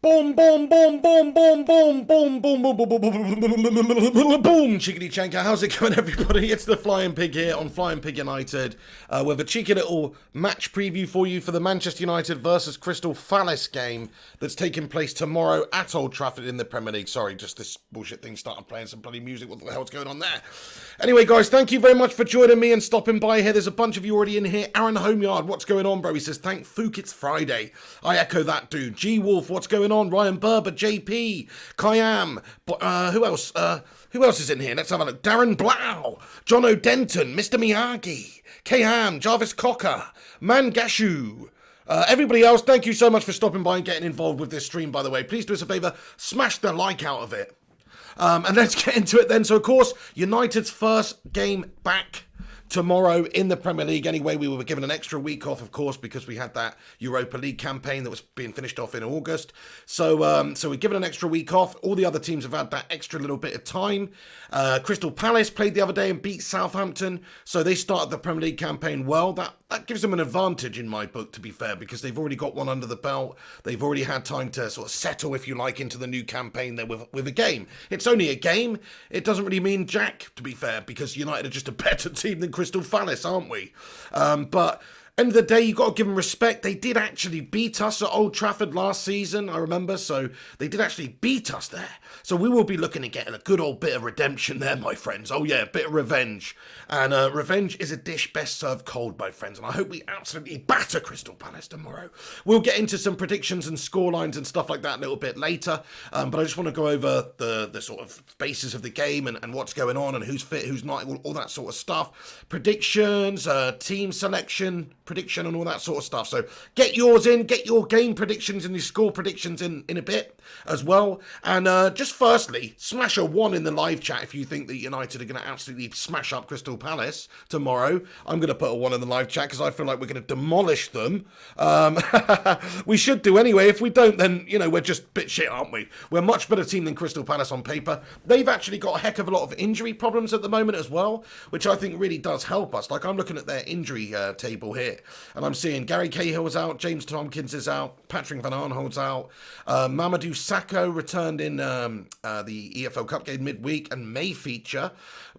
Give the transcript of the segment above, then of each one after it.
Boom, boom, boom, boom, boom, boom, boom, boom, boom, boom, boom, boom, boom, chickadee chanka. How's it going, everybody? It's the Flying Pig here on Flying Pig United with a cheeky little match preview for you for the Manchester United versus Crystal Palace game that's taking place tomorrow at Old Trafford in the Premier League. Sorry, just this bullshit thing started playing some bloody music. What the hell's going on there? Anyway, guys, thank you very much for joining me and stopping by here. There's a bunch of you already in here. Aaron Homeyard, what's going on, bro? He says, thank Fook, it's Friday. I echo that, dude. G Wolf, what's going on? Ryan Berber, JP, Kayam, who else? Who else is in here? Let's have a look. Darren Blau, John O'Denton, Mr. Miyagi, Kayam, Jarvis Cocker, Mangashu. Everybody else, thank you so much for stopping by and getting involved with this stream, by the way. Please do us a favour, smash the like out of it. And let's get into it then. So, of course, United's first game back tomorrow in the Premier League. Anyway, we were given an extra week off, of course, because we had that Europa League campaign that was being finished off in August. So we're given an extra week off. All the other teams have had that extra little bit of time. Crystal Palace played the other day and beat Southampton. So they started the Premier League campaign well. That gives them an advantage in my book, to be fair, because they've already got one under the belt. They've already had time to sort of settle, if you like, into the new campaign there with a game. It's only a game. It doesn't really mean jack, to be fair, because United are just a better team than Crystal Palace, aren't we? But end of the day, you've got to give them respect. They did actually beat us at Old Trafford last season, I remember. So they did actually beat us there. So we will be looking at getting a good old bit of redemption there, my friends. Oh yeah, a bit of revenge. And revenge is a dish best served cold, my friends. And I hope we absolutely batter Crystal Palace tomorrow. We'll get into some predictions and scorelines and stuff like that a little bit later. But I just want to go over the sort of basis of the game and what's going on and who's fit, who's not, all that sort of stuff. Predictions, team selection, prediction and all that sort of stuff. So get yours in, get your game predictions and your score predictions in a bit as well. And just firstly, smash a 1 in the live chat if you think that United are going to absolutely smash up Crystal Palace tomorrow. I'm going to put a 1 in the live chat because I feel like we're going to demolish them. We should do anyway. If we don't, then, you know, we're just a bit shit, aren't we? We're a much better team than Crystal Palace on paper. They've actually got a heck of a lot of injury problems at the moment as well, which I think really does help us. Like, I'm looking at their injury table here, and I'm seeing Gary Cahill's out, James Tompkins is out, Patrick Van Aanholt's out, Mamadou Sakho returned in the EFL Cup game midweek and may feature.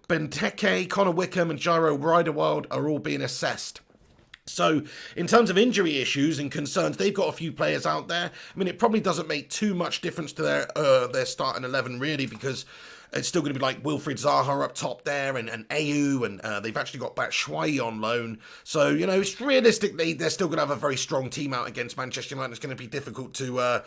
Benteke, Connor Wickham and Gyro Riderwild are all being assessed. So, in terms of injury issues and concerns, they've got a few players out there. I mean, it probably doesn't make too much difference to their starting 11, really, because it's still going to be like Wilfried Zaha up top there and Ayew, and they've actually got Batshuayi on loan. So, you know, it's realistically, they're still going to have a very strong team out against Manchester United. It's going to be difficult to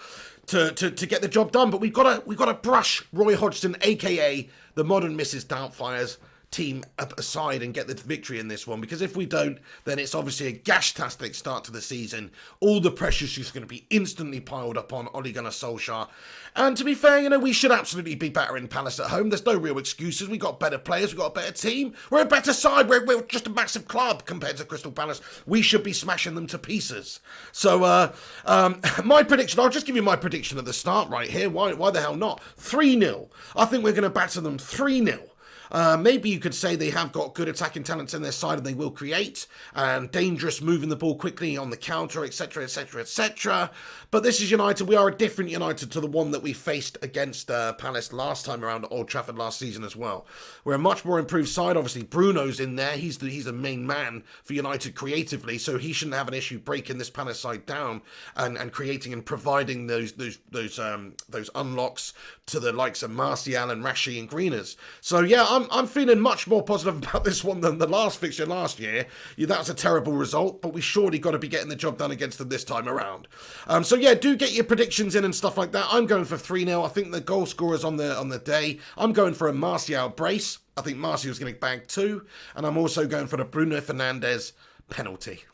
get the job done. But we've got to brush Roy Hodgson, a.k.a. the modern Mrs. Doubtfire's team up aside and get the victory in this one, because if we don't, then it's obviously a gash-tastic start to the season. All the pressure's just going to be instantly piled up on Ole Gunnar Solskjaer. And to be fair, you know, we should absolutely be better in Palace at home. There's no real excuses. We've got better players. We've got a better team. We're a better side. We're just a massive club compared to Crystal Palace. We should be smashing them to pieces. So, my prediction, I'll just give you my prediction at the start right here. Why the hell not? 3-0. I think we're going to batter them 3-0. Maybe you could say they have got good attacking talents in their side and they will create, and dangerous moving the ball quickly on the counter, etc, etc, etc. But this is United. We are a different United to the one that we faced against Palace last time around at Old Trafford last season as well. We're a much more improved side. Obviously, Bruno's in there. He's the main man for United creatively, so he shouldn't have an issue breaking this Palace side down and creating and providing those unlocks to the likes of Martial and Rashi and Greeners. So yeah, I'm feeling much more positive about this one than the last fixture last year. Yeah, that was a terrible result, but we surely got to be getting the job done against them this time around. So yeah, do get your predictions in and stuff like that. I'm going for 3-0. I think the goal scorers on the day. I'm going for a Martial brace. I think Martial's going to bag 2, and I'm also going for the Bruno Fernandes penalty.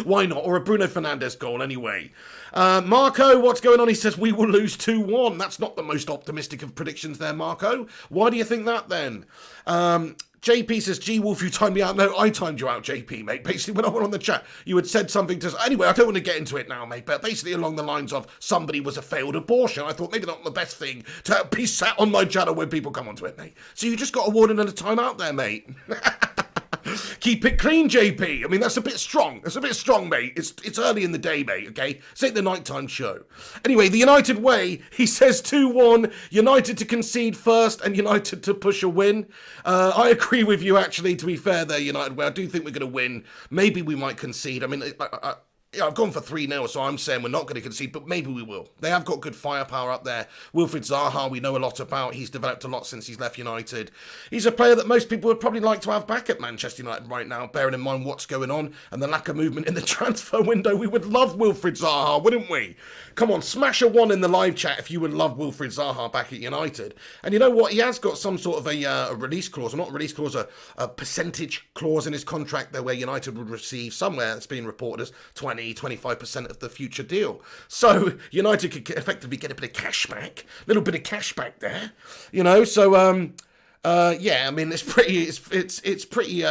Why not? Or a Bruno Fernandes goal anyway. Marco, what's going on? He says we will lose 2-1. That's not the most optimistic of predictions there, Marco. Why do you think that then? JP says, G Wolf, you timed me out. No, I timed you out, JP, mate. Basically, when I went on the chat, you had said something to... Anyway, I don't want to get into it now, mate, but basically along the lines of somebody was a failed abortion. I thought maybe not the best thing to be sat on my channel when people come onto it, mate. So you just got a warning and a timeout there, mate. Keep it clean, JP. I mean, that's a bit strong. That's a bit strong, mate. It's early in the day, mate, okay? It's ain't the nighttime show. Anyway, the United way, he says 2-1, United to concede first and United to push a win. I agree with you, actually, to be fair there, United way. I do think we're going to win. Maybe we might concede. I mean, yeah, I've gone for 3-0, so I'm saying we're not going to concede, but maybe we will. They have got good firepower up there. Wilfried Zaha, we know a lot about. He's developed a lot since he's left United. He's a player that most people would probably like to have back at Manchester United right now, bearing in mind what's going on and the lack of movement in the transfer window. We would love Wilfried Zaha, wouldn't we? Come on, smash a 1 in the live chat if you would love Wilfried Zaha back at United. And you know what? He has got some sort of a release clause, or not a release clause, a percentage clause in his contract there where United would receive somewhere, it's being reported as 20-25% of the future deal. So United could effectively get a bit of cash back, a little bit of cash back there, you know. So yeah, I mean it's pretty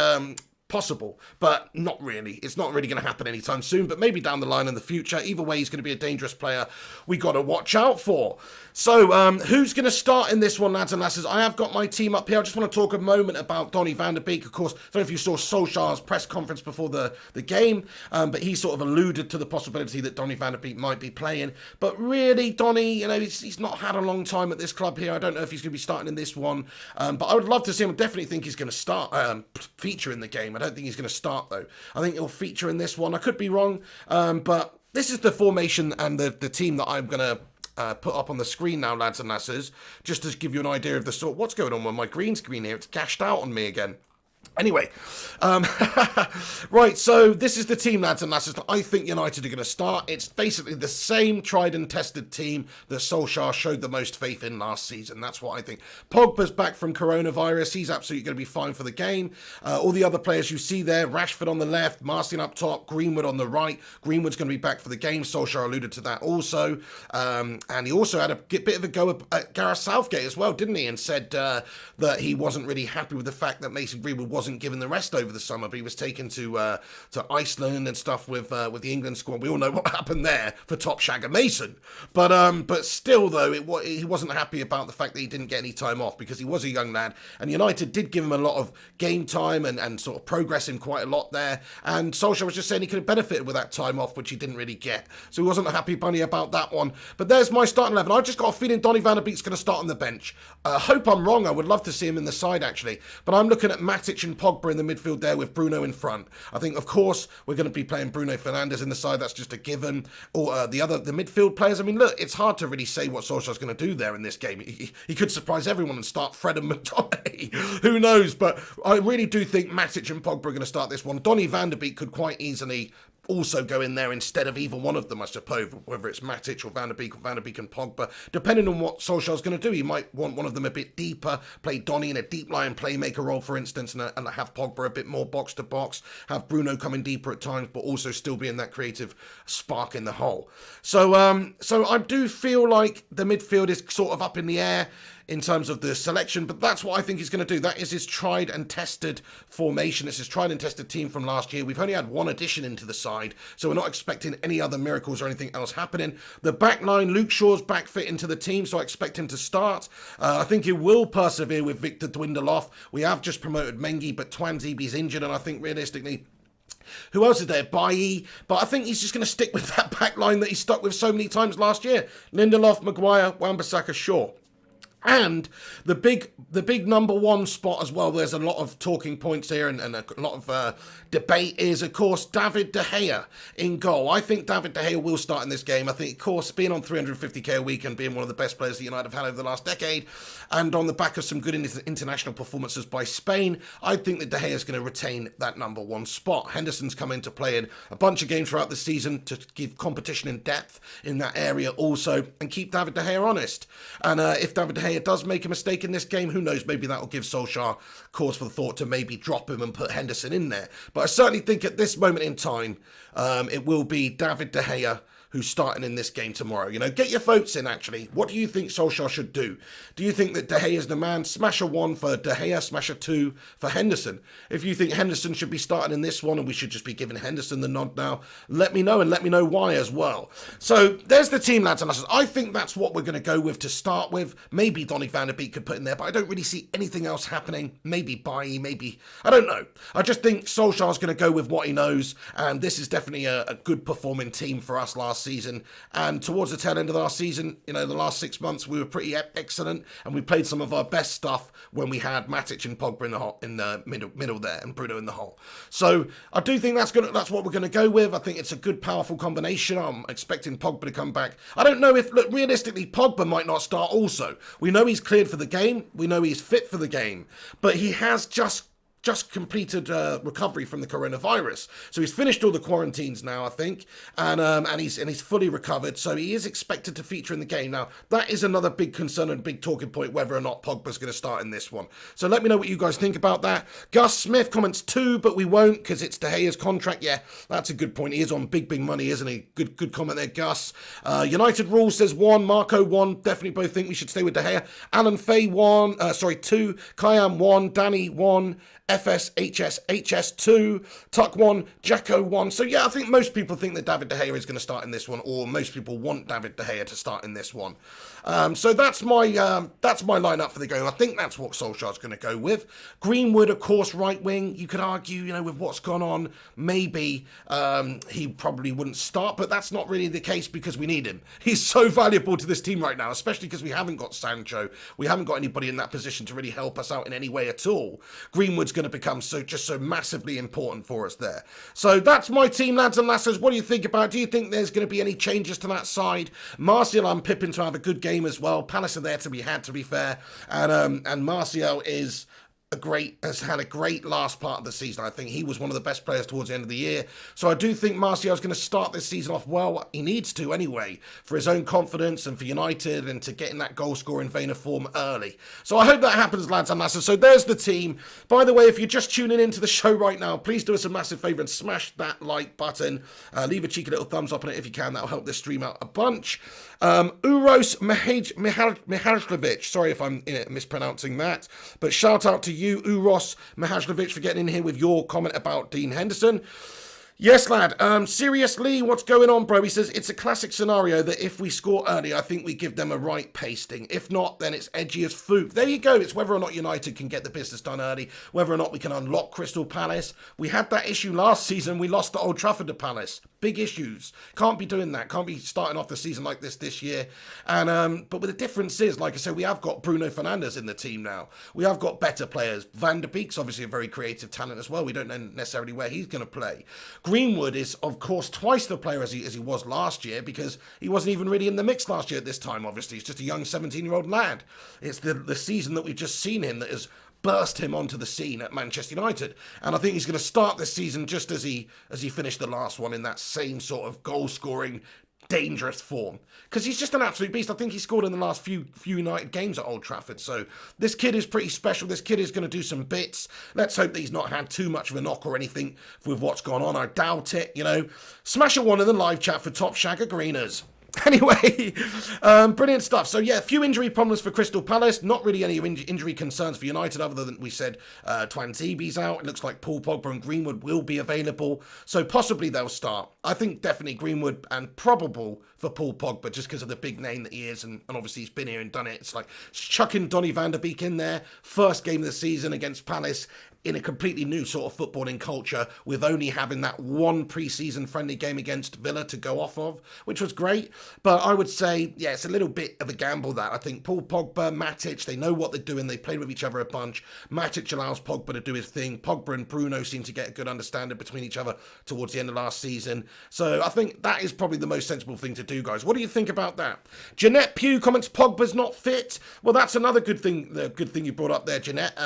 possible, but not really. It's not really going to happen anytime soon, but maybe down the line in the future. Either way, he's going to be a dangerous player we got to watch out for. So, who's going to start in this one, lads and lasses? I have got my team up here. I just want to talk a moment about Donny van der Beek. Of course, I don't know if you saw Solskjaer's press conference before the game, but he sort of alluded to the possibility that Donny van der Beek might be playing. But really, Donny, you know, he's not had a long time at this club here. I don't know if he's going to be starting in this one, but I would love to see him. I definitely think he's going to start, feature in the game. I don't think he's going to start, though. I think he'll feature in this one. I could be wrong, but this is the formation and the team that I'm going to put up on the screen now, lads and lasses, just to give you an idea of the sort. What's going on with my green screen here? It's cashed out on me again. Anyway, right, so this is the team, lads and lasses, that I think United are going to start. It's basically the same tried and tested team that Solskjaer showed the most faith in last season. That's what I think. Pogba's back from coronavirus. He's absolutely going to be fine for the game. All the other players you see there, Rashford on the left, Martian up top, Greenwood on the right. Greenwood's going to be back for the game. Solskjaer alluded to that also. And he also had a bit of a go at Gareth Southgate as well, didn't he? And said that he wasn't really happy with the fact that Mason Greenwood wasn't given the rest over the summer, but he was taken to Iceland and stuff with the England squad. We all know what happened there for top shagger Mason. But still, though, he wasn't happy about the fact that he didn't get any time off because he was a young lad, and United did give him a lot of game time and sort of progress him quite a lot there. And Solskjaer was just saying he could have benefited with that time off, which he didn't really get. So he wasn't a happy bunny about that one. But there's my starting 11. I just got a feeling Donny van der Beek's going to start on the bench. I hope I'm wrong. I would love to see him in the side, actually. But I'm looking at Matic and Pogba in the midfield there with Bruno in front. I think, of course, we're going to be playing Bruno Fernandes in the side. That's just a given. Or the midfield players. I mean, look, it's hard to really say what Solskjaer's going to do there in this game. He could surprise everyone and start Fred and McTominay. Who knows? But I really do think Matic and Pogba are going to start this one. Donny van der Beek could quite easily also go in there instead of either one of them, I suppose, whether it's Matic or Van der Beek and Pogba, depending on what Solskjaer's going to do. He might want one of them a bit deeper, play Donny in a deep line playmaker role, for instance, and have Pogba a bit more box to box, have Bruno coming deeper at times, but also still being that creative spark in the hole. So I do feel like the midfield is sort of up in the air in terms of the selection, but that's what I think he's going to do. That is his tried and tested formation. It's his tried and tested team from last year. We've only had one addition into the side, so we're not expecting any other miracles or anything else happening. The back line, Luke Shaw's back fit into the team, so I expect him to start. I think he will persevere with Victor Dwindaloff. We have just promoted Mengi, but Twanzebe's injured, and I think realistically, who else is there? Bailly. But I think he's just going to stick with that back line that he stuck with so many times last year. Lindelof, Maguire, Wan-Bissaka, Shaw. And the big number one spot as well, there's a lot of talking points here and a lot of debate is, of course, David De Gea in goal. I think David De Gea will start in this game. I think, of course, being on 350k a week and being one of the best players that United have had over the last decade, and on the back of some good international performances by Spain, I think that De Gea is going to retain that number one spot. Henderson's come into play in a bunch of games throughout the season to give competition in depth in that area also, and keep David De Gea honest. And if David De Gea does make a mistake in this game, who knows, maybe that will give Solskjaer cause for the thought to maybe drop him and put Henderson in there. But I certainly think at this moment in time, it will be David De Gea who's starting in this game tomorrow? You know, get your votes in, actually. What do you think Solskjaer should do? Do you think that De Gea is the man? Smash a 1 for De Gea, smash a 2 for Henderson. If you think Henderson should be starting in this one and we should just be giving Henderson the nod now, let me know, and let me know why as well. So there's the team, lads and lasses. I think that's what we're going to go with to start with. Maybe Donny van der Beek could put in there, but I don't really see anything else happening. Maybe Bailly, maybe, I don't know. I just think Solskjaer's going to go with what he knows, and this is definitely a good performing team for us last season. And towards the tail end of last season, you know, the last 6 months, we were pretty excellent, and we played some of our best stuff when we had Matic and Pogba in the middle there, and Bruno in the hole. So I do think that's what we're going to go with. I think it's a good, powerful combination. I'm expecting Pogba to come back. I don't know if, look, realistically, Pogba might not start also. We know he's cleared for the game. We know he's fit for the game. But he has just completed recovery from the coronavirus, so he's finished all the quarantines now, I think, and he's fully recovered, so he is expected to feature in the game. Now that is another big concern and big talking point, whether or not Pogba's going to start in this one. So let me know what you guys think about that. Gus Smith comments 2, but we won't because it's De Gea's contract. Yeah, that's a good point. He is on big money, isn't he? Good comment there, Gus. United Rules says 1, Marco 1. Definitely both think we should stay with De Gea. Alan Fay 2, Kayam 1, Danny 1. FSHS 2, Tuck 1, Jacko 1. So yeah, I think most people think that David De Gea is going to start in this one, or most people want David De Gea to start in this one. So that's my lineup for the game. I think that's what Solskjaer's going to go with. Greenwood, of course, right wing. You could argue, you know, with what's gone on, maybe he probably wouldn't start, but that's not really the case because we need him. He's so valuable to this team right now, especially because we haven't got Sancho. We haven't got anybody in that position to really help us out in any way at all. Greenwood's going to become so massively important for us there. So that's my team, lads and lasses. What do you think about it? Do you think there's going to be any changes to that side? Martial and Pippin to have a good game as well. Palace are there to be had, to be fair, and Martial has had a great last part of the season. I think he was one of the best players towards the end of the year. So I do think Martial's going to start this season off well. He needs to anyway, for his own confidence and for United and to get in that goal-scoring vein of form early. So I hope that happens, lads and lasses. So there's the team. By the way, if you're just tuning into the show right now, please do us a massive favour and smash that like button. Leave a cheeky little thumbs up on it if you can. That'll help this stream out a bunch. Uros Mihajlovic, sorry if I'm mispronouncing that, but shout out to you, Uros Mihajlovic, for getting in here with your comment about Dean Henderson. Yes, lad. Seriously, what's going on, bro? He says, it's a classic scenario that if we score early, I think we give them a right pasting. If not, then it's edgy as food. There you go. It's whether or not United can get the business done early, whether or not we can unlock Crystal Palace. We had that issue last season. We lost to Old Trafford to Palace. Big issues. Can't be doing that. Can't be starting off the season like this year. And but the difference is, like I said, we have got Bruno Fernandes in the team now. We have got better players. Van der Beek's obviously a very creative talent as well. We don't know necessarily where he's going to play. Greenwood is, of course, twice the player as he was last year, because he wasn't even really in the mix last year at this time, obviously. He's just a young 17-year-old lad. It's the season that we've just seen him that has burst him onto the scene at Manchester United. And I think he's going to start this season just as he finished the last one, in that same sort of goal-scoring, dangerous form, because he's just an absolute beast. I think he scored in the last few United games at Old Trafford, so this kid is pretty special. This kid is going to do some bits. Let's hope that he's not had too much of a knock or anything with what's gone on. I doubt it, Smash a 1 in the live chat for Top Shagger Greeners. Anyway, brilliant stuff. So yeah, a few injury problems for Crystal Palace. Not really any injury concerns for United, other than we said Twantibi's out. It looks like Paul Pogba and Greenwood will be available, so possibly they'll start. I think definitely Greenwood, and probable for Paul Pogba, just because of the big name that he is, and obviously he's been here and done it. It's like chucking Donny van der Beek in there, first game of the season against Palace, in a completely new sort of footballing culture, with only having that one pre-season friendly game against Villa to go off of, which was great. But I would say, yeah, it's a little bit of a gamble that. I think Paul Pogba, Matic, they know what they're doing. They played with each other a bunch. Matic allows Pogba to do his thing. Pogba and Bruno seem to get a good understanding between each other towards the end of last season. So I think that is probably the most sensible thing to do, guys. What do you think about that? Jeanette Pugh comments, Pogba's not fit. Well, that's another good thing. The good thing you brought up there, Jeanette.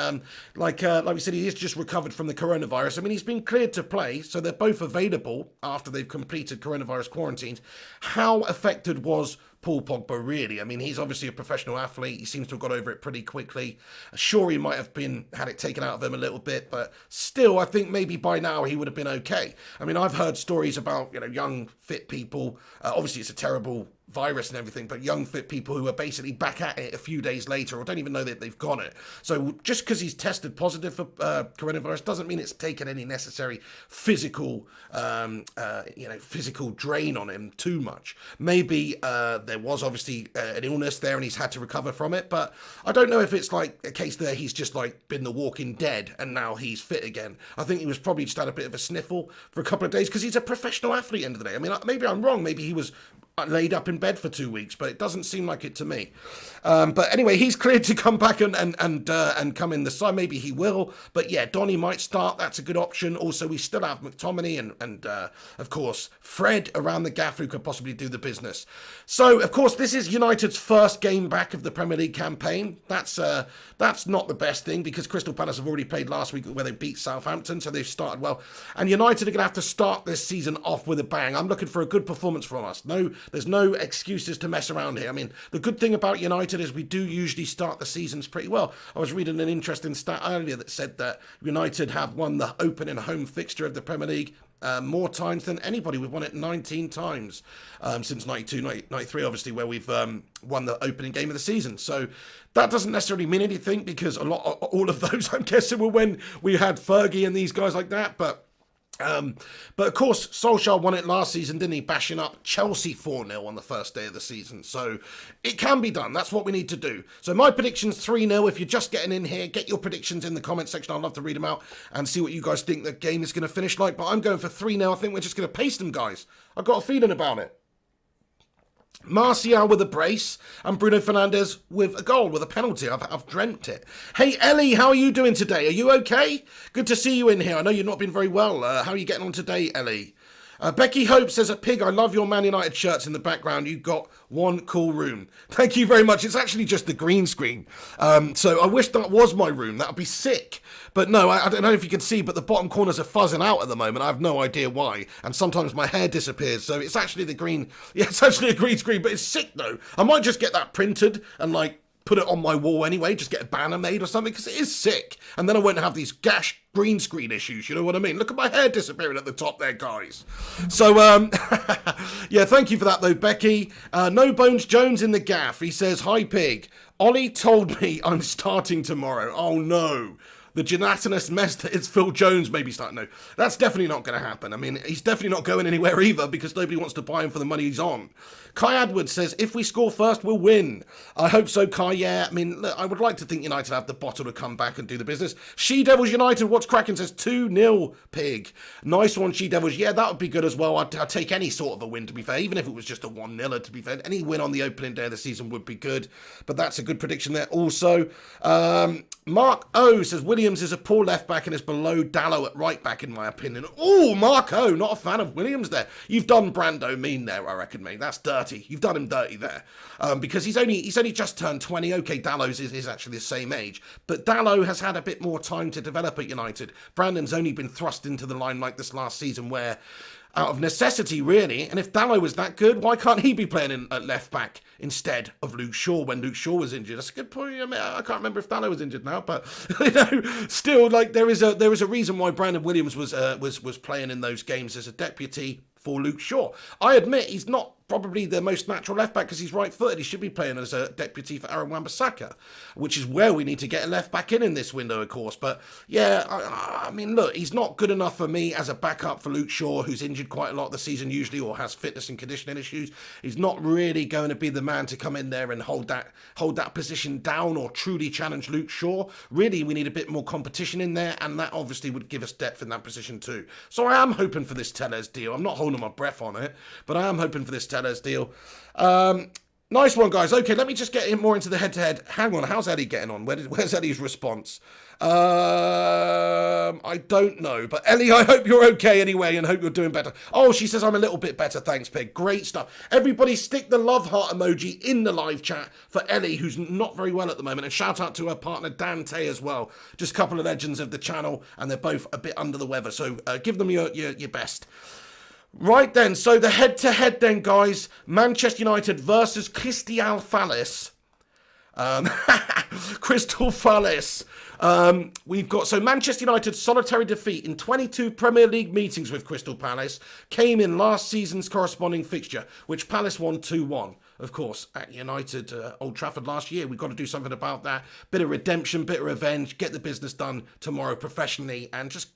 Like we said, he is just recovered from the coronavirus. I mean, he's been cleared to play, so they're both available after they've completed coronavirus quarantines. How affected was Paul Pogba, really. I mean, he's obviously a professional athlete. He seems to have got over it pretty quickly. Sure, he might have had it taken out of him a little bit, but still, I think maybe by now he would have been okay. I mean, I've heard stories about, young, fit people. Obviously, it's a terrible virus and everything, but young, fit people who are basically back at it a few days later or don't even know that they've got it. So just because he's tested positive for coronavirus doesn't mean it's taken any necessary physical drain on him too much. Maybe there was obviously an illness there and he's had to recover from it, but I don't know if it's like a case there he's just like been the walking dead and now he's fit again. I think he was probably just had a bit of a sniffle for a couple of days because he's a professional athlete at the end of the day. I mean, maybe I'm wrong. Maybe he was laid up in bed for 2 weeks, but it doesn't seem like it to me. But anyway, he's cleared to come back and come in the side. Maybe he will. But yeah, Donny might start. That's a good option. Also, we still have McTominay and of course, Fred around the gaff who could possibly do the business. So, of course, this is United's first game back of the Premier League campaign. That's not the best thing because Crystal Palace have already played last week where they beat Southampton, so they've started well. And United are going to have to start this season off with a bang. I'm looking for a good performance from us. There's no excuses to mess around here. I mean, the good thing about United is we do usually start the seasons pretty well. I was reading an interesting stat earlier that said that United have won the opening home fixture of the Premier League more times than anybody. We've won it 19 times since 92, 93, obviously, where we've won the opening game of the season. So that doesn't necessarily mean anything because all of those, I'm guessing, were when we had Fergie and these guys like that. But of course, Solskjaer won it last season, didn't he? Bashing up Chelsea 4-0 on the first day of the season. So it can be done. That's what we need to do. So my prediction's 3-0. If you're just getting in here, get your predictions in the comment section. I'd love to read them out and see what you guys think the game is going to finish like. But I'm going for 3-0. I think we're just going to pace them, guys. I've got a feeling about it. Martial with a brace and Bruno Fernandes with a goal, with a penalty. I've dreamt it. Hey, Ellie, how are you doing today? Are you okay? Good to see you in here. I know you've not been very well. How are you getting on today, Ellie? Becky Hope says, Pig, I love your Man United shirts in the background. You've got one cool room. Thank you very much. It's actually just the green screen. So I wish that was my room. That would be sick. But no, I don't know if you can see, but the bottom corners are fuzzing out at the moment. I have no idea why. And sometimes my hair disappears. So it's actually the green. Yeah, it's actually a green screen, but it's sick though. I might just get that printed and put it on my wall anyway, just get a banner made or something, because it is sick. And then I won't have these gash green screen issues, you know what I mean? Look at my hair disappearing at the top there, guys. So, yeah, thank you for that, though, Becky. No Bones Jones in the gaff. He says, hi, Pig. Ollie told me I'm starting tomorrow. Oh, no. The gelatinous mess that is Phil Jones maybe starting. No, that's definitely not going to happen. I mean, he's definitely not going anywhere either because nobody wants to buy him for the money he's on. Kai Adwood says, if we score first, we'll win. I hope so, Kai. Yeah, I mean, look, I would like to think United have the bottle to come back and do the business. She-Devils United, what's cracking, says 2-0, Pig. Nice one, She-Devils. Yeah, that would be good as well. I'd take any sort of a win, to be fair, even if it was just a 1-0, to be fair. Any win on the opening day of the season would be good. But that's a good prediction there also. Mark O says, Williams is a poor left-back and is below Dallow at right-back, in my opinion. Oh, Mark O, not a fan of Williams there. You've done Brando mean there, I reckon, mate. That's dirty. You've done him dirty there. Because he's only just turned 20. Okay, Dallow's is actually the same age. But Dallow has had a bit more time to develop at United. Brandon's only been thrust into the limelight this last season where, out of necessity, really. And if Dallow was that good, why can't he be playing at left back instead of Luke Shaw when Luke Shaw was injured? That's a good point. I mean, I can't remember if Dallow was injured now, but still, there is a reason why Brandon Williams was playing in those games as a deputy for Luke Shaw. I admit he's not probably the most natural left back because he's right-footed. He should be playing as a deputy for Aaron Wan-Bissaka, which is where we need to get a left back in this window, of course. But yeah, I mean, look, he's not good enough for me as a backup for Luke Shaw, who's injured quite a lot this season usually, or has fitness and conditioning issues. He's not really going to be the man to come in there and hold that position down or truly challenge Luke Shaw. Really, we need a bit more competition in there, and that obviously would give us depth in that position too. So I am hoping for this Tellez deal. I'm not holding my breath on it, but I am hoping for this Tellez deal. Nice one, guys. Okay, let me just get more into the head-to-head. Hang on, how's Eddie getting on? Where's Eddie's response? I don't know. But Ellie, I hope you're okay anyway and hope you're doing better. Oh, she says I'm a little bit better. Thanks, Pig. Great stuff. Everybody stick the love heart emoji in the live chat for Ellie, who's not very well at the moment. And shout out to her partner, Dante, as well. Just a couple of legends of the channel, and they're both a bit under the weather. So give them your best. Right then, so the head-to-head then, guys. Manchester United versus Crystal Palace. Crystal Palace. We've got, so Manchester United's solitary defeat in 22 Premier League meetings with Crystal Palace came in last season's corresponding fixture, which Palace won 2-1. Of course, at United, Old Trafford last year. We've got to do something about that. Bit of redemption, bit of revenge, get the business done tomorrow professionally, and just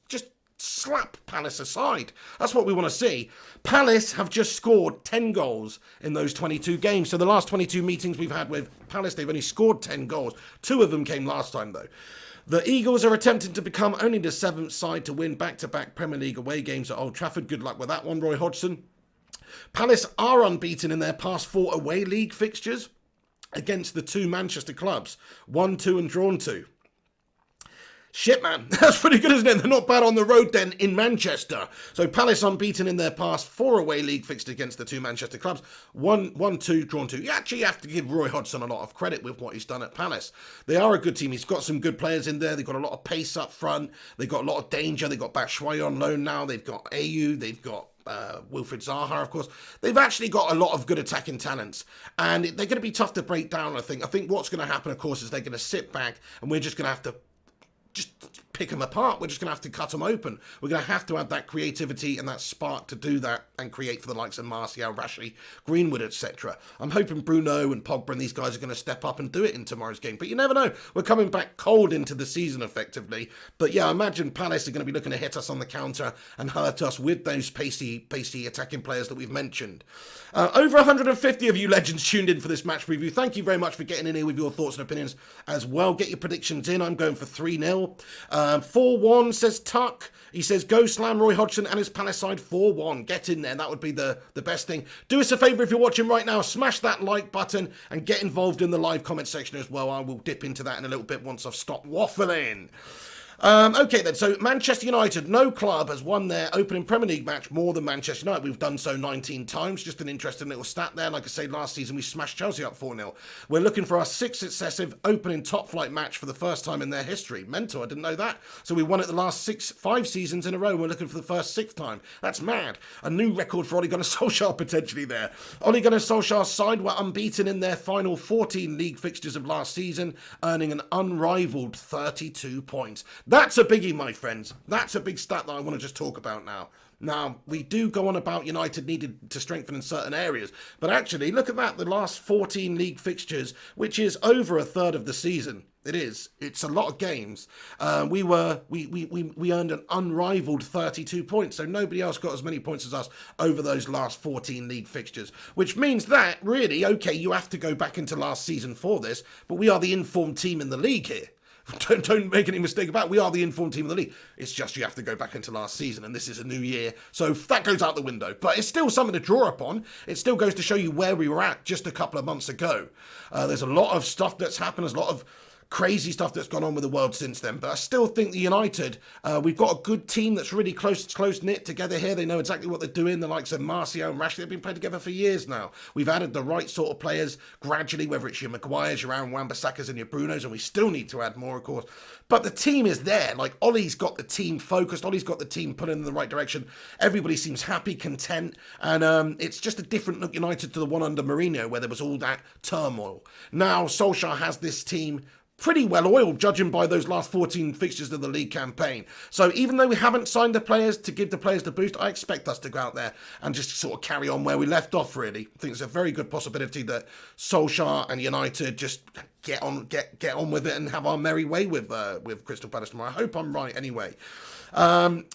slap Palace aside. That's what we want to see. Palace have just scored 10 goals in those 22 games. So the last 22 meetings we've had with Palace, they've only scored 10 goals. 2 of them came last time, though. The Eagles are attempting to become only the 7th side to win back-to-back Premier League away games at Old Trafford. Good luck with that one, Roy Hodgson. Palace are unbeaten in their past 4 away league fixtures against the 2 Manchester clubs. 1-2 and drawn 2. Shit, man. That's pretty good, isn't it? They're not bad on the road then in Manchester. So Palace unbeaten in their past 4 away league fixtures against the 2 Manchester clubs. 1-2, drawn 2. You actually have to give Roy Hodgson a lot of credit with what he's done at Palace. They are a good team. He's got some good players in there. They've got a lot of pace up front. They've got a lot of danger. They've got Batshuayi on loan now. They've got Ayew. They've got Wilfried Zaha, of course. They've actually got a lot of good attacking talents, and they're going to be tough to break down, I think. I think what's going to happen, of course, is they're going to sit back, and we're just going to have to just pick them apart. We're just going to have to cut them open. We're going to have to add that creativity and that spark to do that and create for the likes of Martial, Rashley, Greenwood, etc. I'm hoping Bruno and Pogba and these guys are going to step up and do it in tomorrow's game. But you never know. We're coming back cold into the season, effectively. But yeah, I imagine Palace are going to be looking to hit us on the counter and hurt us with those pacey attacking players that we've mentioned. Over 150 of you legends tuned in for this match preview. Thank you very much for getting in here with your thoughts and opinions as well. Get your predictions in. I'm going for 3-0. 4-1 says Tuck. He says, go slam Roy Hodgson and his Palace side 4-1. Get in there. That would be the best thing. Do us a favour if you're watching right now. Smash that like button and get involved in the live comment section as well. I will dip into that in a little bit once I've stopped waffling. Okay then, so Manchester United, no club has won their opening Premier League match more than Manchester United. We've done so 19 times, just an interesting little stat there. Like I say, last season we smashed Chelsea up 4-0. We're looking for our 6th successive opening top flight match for the first time in their history. Mental, I didn't know that. So we won it the last 5 seasons in a row. We're looking for the first 6th time. That's mad. A new record for Ole Gunnar Solskjaer potentially there. Ole Gunnar Solskjaer's side were unbeaten in their final 14 league fixtures of last season, earning an unrivaled 32 points. That's a biggie, my friends. That's a big stat that I want to just talk about now. Now, we do go on about United needed to strengthen in certain areas, but actually, look at that, the last 14 league fixtures, which is over a third of the season. It is. It's a lot of games. We earned an unrivaled 32 points, so nobody else got as many points as us over those last 14 league fixtures, which means that, really, okay, you have to go back into last season for this, but we are the informed team in the league here. Don't make any mistake about it. We are the informed team of the league. It's just you have to go back into last season, and this is a new year. So that goes out the window. But it's still something to draw upon. It still goes to show you where we were at just a couple of months ago. There's a lot of stuff that's happened. There's a lot of crazy stuff that's gone on with the world since then, but I still think the United, we've got a good team that's really close-knit together here. They know exactly what they're doing. The likes of Martial and Rashley have been playing together for years now. We've added the right sort of players gradually, whether it's your Maguires, your Aaron Wan-Bissakas and your Brunos, and we still need to add more, of course. But the team is there. Like, Ollie's got the team focused. Ollie's got the team put in the right direction. Everybody seems happy, content, and it's just a different look United to the one under Mourinho, where there was all that turmoil. Now, Solskjaer has this team pretty well oiled, judging by those last 14 fixtures of the league campaign. So even though we haven't signed the players to give the players the boost, I expect us to go out there and just sort of carry on where we left off, really. I think it's a very good possibility that Solskjaer and United just get on with it and have our merry way with Crystal Palace tomorrow. I hope I'm right anyway.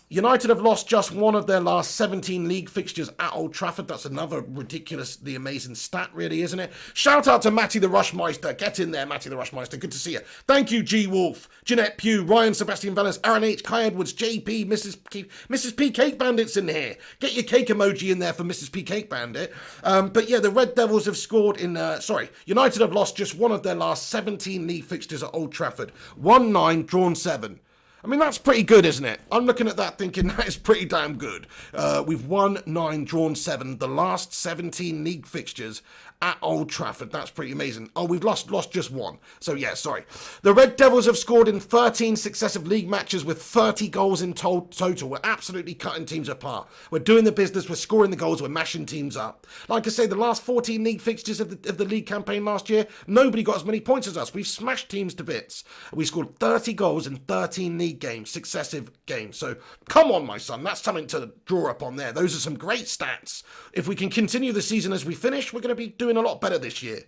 United have lost just one of their last 17 league fixtures at Old Trafford. That's another ridiculously amazing stat, really, isn't it? Shout out to Matty the Rushmeister. Get in there, Matty the Rushmeister. Good to see you. Thank you, G Wolf, Jeanette Pugh, Ryan Sebastian Vellis, Aaron H, Kai Edwards, JP, Mrs. P Cake Bandit's in here. Get your cake emoji in there for Mrs. P Cake Bandit. But yeah, the Red Devils have scored United have lost just one of their last 17 league fixtures at Old Trafford. 1-9, drawn 7. I mean, that's pretty good, isn't it? I'm looking at that thinking that is pretty damn good. We've won 9, drawn 7, the last 17 league fixtures at Old Trafford. That's pretty amazing. Oh, we've lost just one. So yeah, sorry. The Red Devils have scored in 13 successive league matches with 30 goals in total. We're absolutely cutting teams apart. We're doing the business. We're scoring the goals. We're mashing teams up. Like I say, the last 14 league fixtures of the league campaign last year, nobody got as many points as us. We've smashed teams to bits. We scored 30 goals in 13 league games, successive games. So come on, my son. That's something to draw upon there. Those are some great stats. If we can continue the season as we finish, we're going to be doing a lot better this year.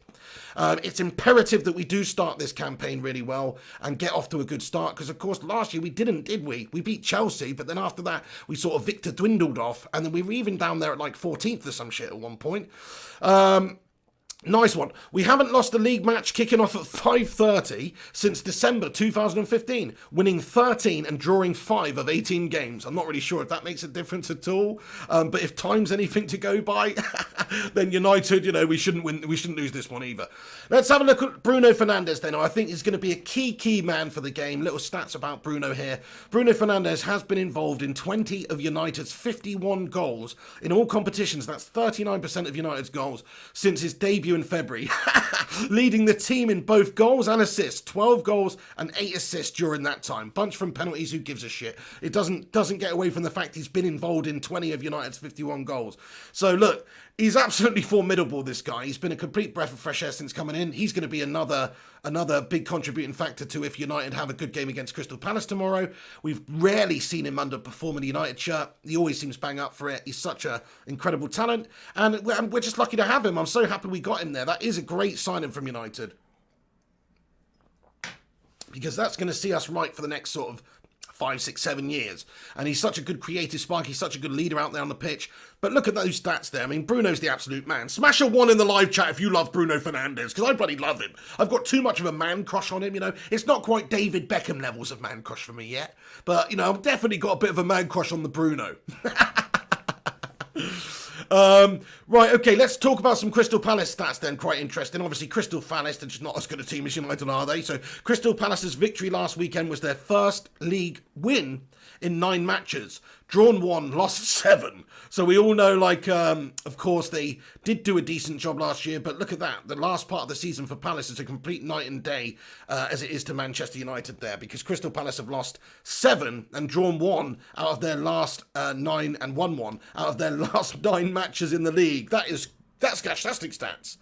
It's imperative that we do start this campaign really well and get off to a good start, because of course last year we didn't, did we? We beat Chelsea, but then after that we sort of Victor dwindled off, and then we were even down there at like 14th or some shit at one point. Nice one. We haven't lost a league match kicking off at 5:30 since December 2015, winning 13 and drawing 5 of 18 games. I'm not really sure if that makes a difference at all, but if time's anything to go by, then United, you know, we shouldn't lose this one either. Let's have a look at Bruno Fernandes then. I think he's going to be a key man for the game. Little stats about Bruno here. Bruno Fernandes has been involved in 20 of United's 51 goals in all competitions. That's 39% of United's goals since his debut in February, leading the team in both goals and assists. 12 goals and 8 assists during that time. Bunch from penalties, who gives a shit? It doesn't get away from the fact he's been involved in 20 of United's 51 goals. So look, he's absolutely formidable, this guy. He's been a complete breath of fresh air since coming in. He's going to be another big contributing factor to if United have a good game against Crystal Palace tomorrow. We've rarely seen him underperform in the United shirt. He always seems bang up for it. He's such an incredible talent, and we're just lucky to have him. I'm so happy we got him there. That is a great signing from United, because that's going to see us right for the next sort of 5, 6, 7 years. And he's such a good creative spark. He's such a good leader out there on the pitch. But look at those stats there. I mean, Bruno's the absolute man. Smash a 1 in the live chat if you love Bruno Fernandes, because I bloody love him. I've got too much of a man crush on him, you know. It's not quite David Beckham levels of man crush for me yet. But, you know, I've definitely got a bit of a man crush on the Bruno. Right, okay, let's talk about some Crystal Palace stats then. Quite interesting. Obviously, Crystal Palace, they're just not as good a team as United, are they? So, Crystal Palace's victory last weekend was their first league win in 9 matches. Drawn 1, lost 7. So we all know, like, of course, they did do a decent job last year, but look at that. The last part of the season for Palace is a complete night and day, as it is to Manchester United there, because Crystal Palace have lost 7 and drawn 1 out of their last 9 and won 1 out of their last 9 matches in the league. That's fantastic stats.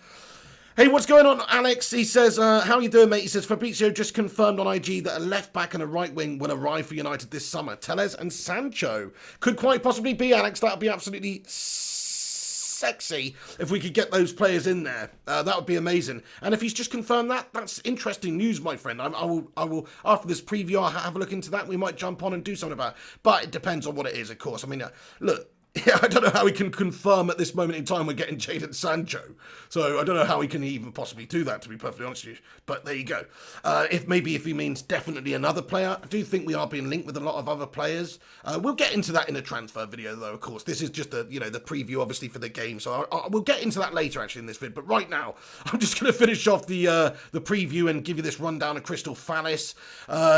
Hey, what's going on, Alex? He says, how you doing, mate? He says, Fabrizio just confirmed on IG that a left back and a right wing will arrive for United this summer. Tellez and Sancho. Could quite possibly be, Alex. That would be absolutely sexy if we could get those players in there. That would be amazing. And if he's just confirmed that, that's interesting news, my friend. I will, after this preview, I'll have a look into that. We might jump on and do something about it. But it depends on what it is, of course. I mean, look. Yeah, I don't know how he can confirm at this moment in time we're getting Jadon Sancho. So I don't know how he can even possibly do that, to be perfectly honest with you. But there you go. If he means definitely another player, I do think we are being linked with a lot of other players. We'll get into that in a transfer video, though, of course. This is just the preview, obviously, for the game. So we'll get into that later, actually, in this vid. But right now, I'm just going to finish off the preview and give you this rundown of Crystal Palace.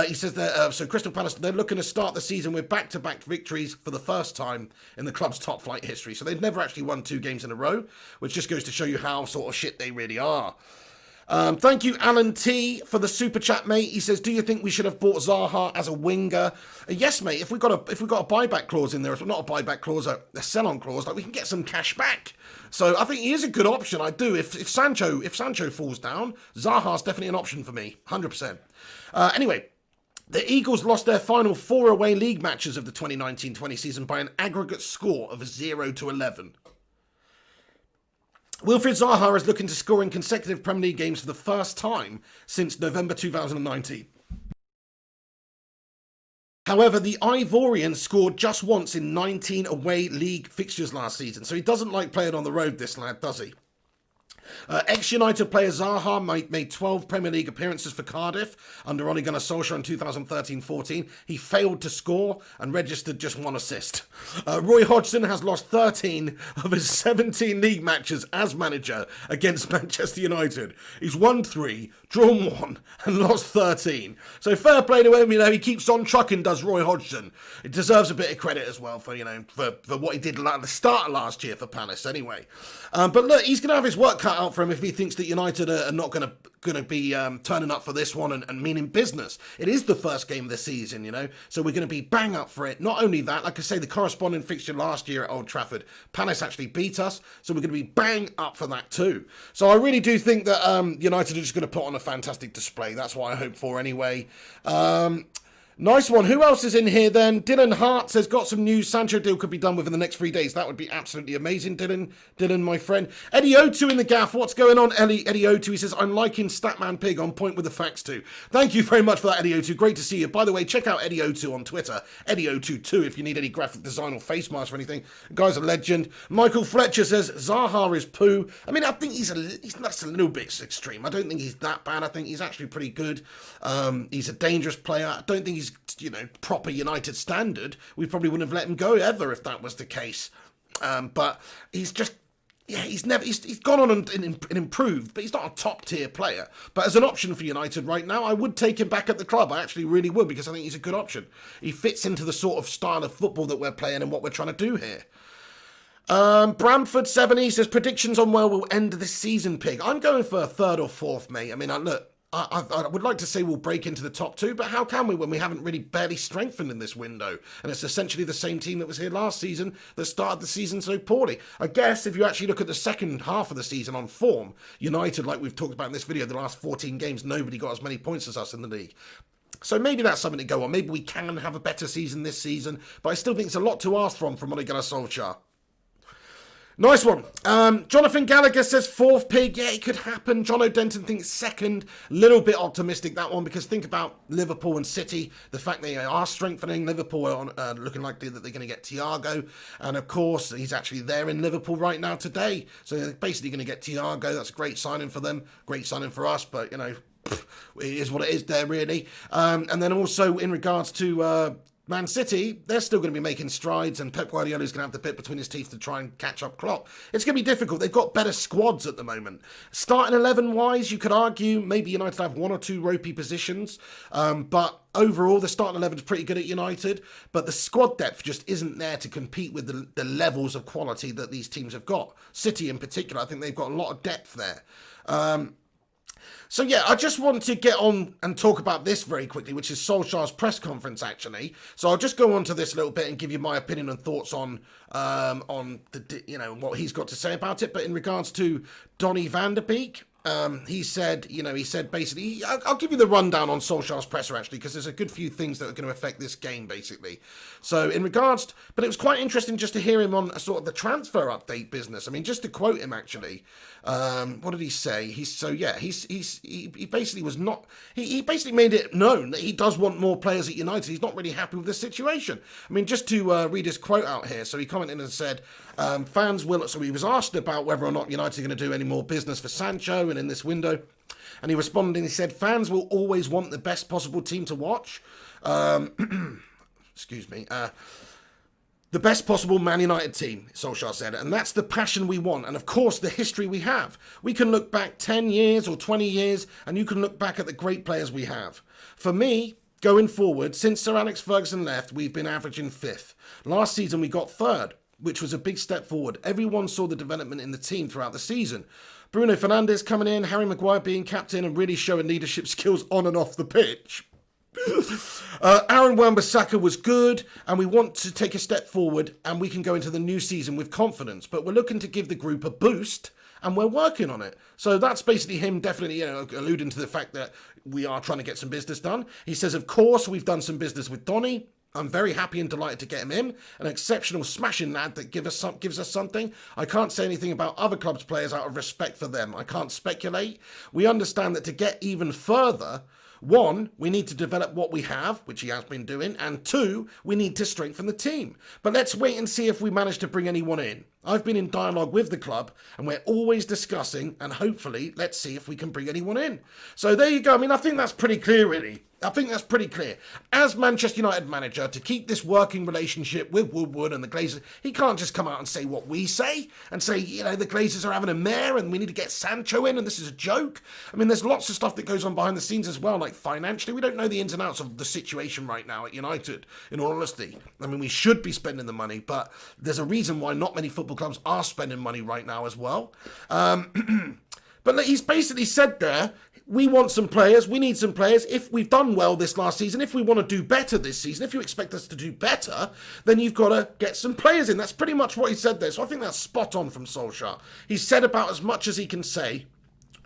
He says that, so Crystal Palace, they're looking to start the season with back-to-back victories for the first time in the club's top flight history. So they've never actually won 2 games in a row, which just goes to show you how sort of shit they really are. Thank you, Alan T, for the super chat, mate. He says, do you think we should have bought Zaha as a winger? Yes, mate. If we got a buyback clause in there, if not a buyback clause, a sell-on clause, like we can get some cash back. So I think he is a good option. I do. If Sancho falls down, Zaha's definitely an option for me, 100%. Anyway. The Eagles lost their final 4 away league matches of the 2019-20 season by an aggregate score of 0-11. Wilfried Zaha is looking to score in consecutive Premier League games for the first time since November 2019. However, the Ivorian scored just once in 19 away league fixtures last season, so he doesn't like playing on the road, this lad, does he? Ex-United player Zaha made 12 Premier League appearances for Cardiff under Ole Gunnar Solskjaer in 2013-14. He failed to score and registered just 1 assist. Roy Hodgson has lost 13 of his 17 league matches as manager against Manchester United. He's won 3, drawn 1 and lost 13. So fair play to him, he keeps on trucking, does Roy Hodgson. It deserves a bit of credit as well for what he did at the start of last year for Palace anyway. But look, he's going to have his work cut out for him if he thinks that United are not going to be turning up for this one and meaning business. It is the first game of the season, you know, so we're going to be bang up for it. Not only that, like I say, the corresponding fixture last year at Old Trafford, Palace actually beat us, so we're going to be bang up for that too. So I really do think that United are just going to put on a fantastic display. That's what I hope for anyway. Nice one. Who else is in here then? Dylan Hart says, got some news. Sancho deal could be done within the next 3 days. That would be absolutely amazing, Dylan, my friend. Eddie O2 in the gaff. What's going on, Eddie O2? He says, I'm liking Statman Pig, on point with the facts too. Thank you very much for that, Eddie O2. Great to see you. By the way, check out Eddie O2 on Twitter. Eddie O2 too, if you need any graphic design or face masks or anything. The guy's a legend. Michael Fletcher says, Zaha is poo. I mean, I think that's a little bit extreme. I don't think he's that bad. I think he's actually pretty good. He's a dangerous player. I don't think he's, you know, proper United standard. We probably wouldn't have let him go ever if that was the case. But he's just, yeah, he's gone on and improved, but he's not a top tier player. But as an option for United right now, I would take him back at the club. I actually really would, because I think he's a good option. He fits into the sort of style of football that we're playing and what we're trying to do here. Bramford 70 says, predictions on where we'll end this season, Pig. I'm going for a third or fourth, mate. I mean, look, I would like to say we'll break into the top two, but how can we when we haven't really barely strengthened in this window? And it's essentially the same team that was here last season that started the season so poorly. I guess if you actually look at the second half of the season on form, United, like we've talked about in this video, the last 14 games, nobody got as many points as us in the league. So maybe that's something to go on. Maybe we can have a better season this season, but I still think it's a lot to ask from Ole Gunnar Solskjaer. Nice one. Jonathan Gallagher says fourth, Pig. Yeah, it could happen. John O'Denton thinks second. Little bit optimistic, that one, because think about Liverpool and City. The fact they are strengthening. Liverpool are looking likely that they're going to get Thiago. And, of course, he's actually there in Liverpool right now today. So they're basically going to get Thiago. That's a great signing for them. Great signing for us. But, you know, it is what it is there, really. And then also in regards to Man City, they're still going to be making strides, and Pep Guardiola's going to have the bit between his teeth to try and catch up Klopp. It's going to be difficult. They've got better squads at the moment. Starting 11-wise, you could argue maybe United have one or two ropey positions, but overall, the starting 11 is pretty good at United, but the squad depth just isn't there to compete with the levels of quality that these teams have got. City in particular, I think they've got a lot of depth there. So yeah, I just want to get on and talk about this very quickly, which is Solskjaer's press conference, actually. So I'll just go on to this a little bit and give you my opinion and thoughts on the, you know, what he's got to say about it. But in regards to Donny van der Beek, he said basically, I'll give you the rundown on Solskjaer's presser, actually, because there's a good few things that are going to affect this game, basically. So in regards to, but it was quite interesting just to hear him on a sort of the transfer update business. I mean, just to quote him, actually, what did he say? He basically was not, he basically made it known that he does want more players at United. He's not really happy with the situation. I mean, just to read his quote out here. So he commented and said, fans will, so he was asked about whether or not United are going to do any more business for Sancho and in this window, and he responded and he said, fans will always want the best possible team to watch. Excuse me. The best possible Man United team, Solskjaer said, and that's the passion we want, and of course the history we have. We can look back 10 years or 20 years, and you can look back at the great players we have. For me, going forward, since Sir Alex Ferguson left, we've been averaging 5th. Last season we got 3rd, which was a big step forward. Everyone saw the development in the team throughout the season. Bruno Fernandes coming in, Harry Maguire being captain and really showing leadership skills on and off the pitch. Aaron Wan-Bissaka was good, and we want to take a step forward, and we can go into the new season with confidence, but we're looking to give the group a boost, and we're working on it. So that's basically him definitely, you know, alluding to the fact that we are trying to get some business done. He says, of course, we've done some business with Donny. I'm very happy and delighted to get him in. An exceptional smashing lad that gives us something. I can't say anything about other clubs' players out of respect for them. I can't speculate. We understand that to get even further, 1, we need to develop what we have, which he has been doing, and 2, we need to strengthen the team. But let's wait and see if we manage to bring anyone in. I've been in dialogue with the club, and we're always discussing, and hopefully, let's see if we can bring anyone in. So there you go. I mean, I think that's pretty clear, really. I think that's pretty clear. As Manchester United manager, to keep this working relationship with Woodward and the Glazers, he can't just come out and say what we say and say, you know, the Glazers are having a mare and we need to get Sancho in and this is a joke. I mean, there's lots of stuff that goes on behind the scenes as well, like financially. We don't know the ins and outs of the situation right now at United, in all honesty. I mean, we should be spending the money, but there's a reason why not many football clubs are spending money right now as well. But like, he's basically said there, we want some players, we need some players. If we've done well this last season, if we want to do better this season, if you expect us to do better, then you've got to get some players in. That's pretty much what he said there. So I think that's spot on from Solskjaer. He's said about as much as he can say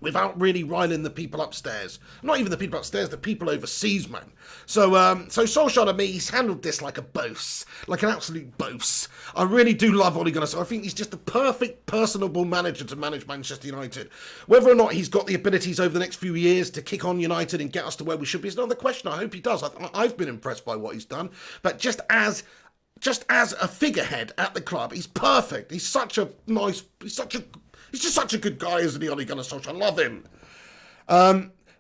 without really riling the people upstairs. Not even the people upstairs, the people overseas, man. So Solskjaer to me, he's handled this like a boss, like an absolute boss. I really do love Ole Gunnar Solskjaer. I think he's just the perfect, personable manager to manage Manchester United. Whether or not he's got the abilities over the next few years to kick on United and get us to where we should be is another question. I hope he does. I've been impressed by what he's done. But just as a figurehead at the club, he's perfect. He's just such a good guy, isn't he, Ole Gunnar Solskjaer? I love him.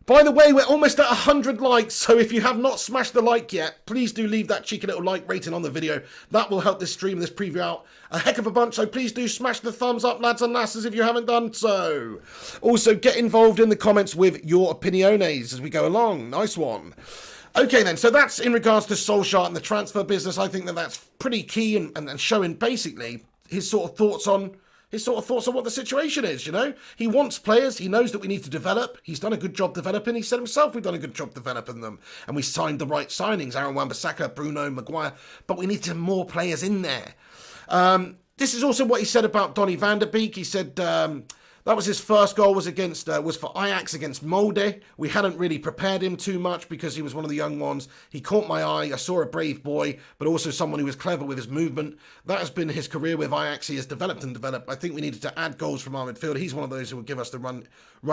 By the way, we're almost at 100 likes, so if you have not smashed the like yet, please do leave that cheeky little like rating on the video. That will help this stream, this preview out a heck of a bunch, so please do smash the thumbs up, lads and lasses, if you haven't done so. Also, get involved in the comments with your opiniones as we go along. Nice one. Okay then, so that's in regards to Solskjaer and the transfer business. I think that's pretty key and showing basically his sort of thoughts on what the situation is, you know? He wants players. He knows that we need to develop. He's done a good job developing. He said himself we've done a good job developing them. And we signed the right signings, Aaron Wan-Bissaka, Bruno, Maguire. But we need more players in there. This is also what he said about Donny van der Beek. He said that was his first goal, was for Ajax against Molde. We hadn't really prepared him too much because he was one of the young ones. He caught my eye. I saw a brave boy, but also someone who was clever with his movement. That has been his career with Ajax. He has developed and developed. I think we needed to add goals from our midfield. He's one of those who will give us the run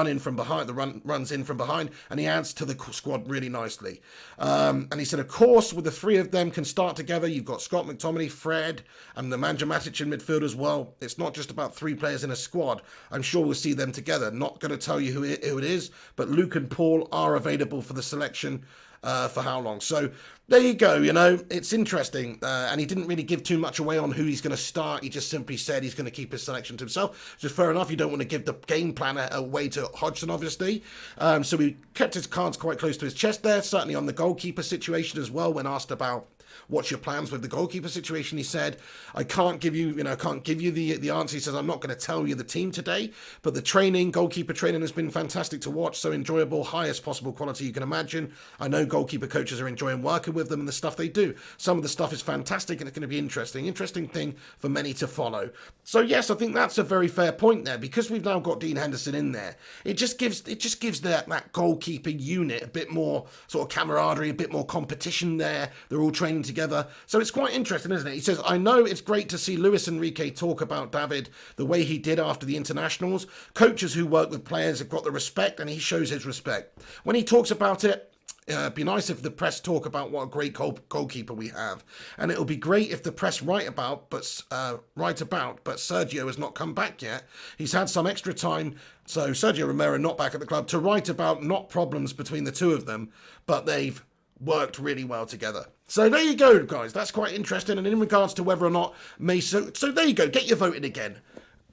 in from behind, runs in from behind, and he adds to the squad really nicely. And he said, of course, with the three of them can start together. You've got Scott McTominay, Fred, and Nemanja Matic in midfield as well. It's not just about three players in a squad. I'm sure we'll see them together. Not going to tell you who it is, but Luke and Paul are available for the selection for how long. So there you go, you know, it's interesting. And he didn't really give too much away on who he's going to start. He just simply said he's going to keep his selection to himself. Which is fair enough. You don't want to give the game plan away to Hodgson, obviously. So he kept his cards quite close to his chest there, certainly on the goalkeeper situation as well. When asked about what's your plans with the goalkeeper situation, he said, I can't give you the answer. He says, I'm not going to tell you the team today, but the goalkeeper training has been fantastic to watch, so enjoyable, highest possible quality you can imagine. I know goalkeeper coaches are enjoying working with them and the stuff they do. Some of the stuff is fantastic and it's going to be interesting thing for many to follow. So yes, I think that's a very fair point there, because we've now got Dean Henderson in there. It just gives that goalkeeper unit a bit more sort of camaraderie, a bit more competition there. They're all training together. So it's quite interesting, isn't it? He says, I know it's great to see Luis Enrique talk about David the way he did after the internationals. Coaches who work with players have got the respect, and he shows his respect. When he talks about it, it'd be nice if the press talk about what a great goalkeeper we have. And it'll be great if the press write about, but Sergio has not come back yet. He's had some extra time, so Sergio Romero not back at the club, to write about not problems between the two of them, but they've worked really well together. So there you go, guys. That's quite interesting. And in regards to whether or not so there you go. Get your voting again.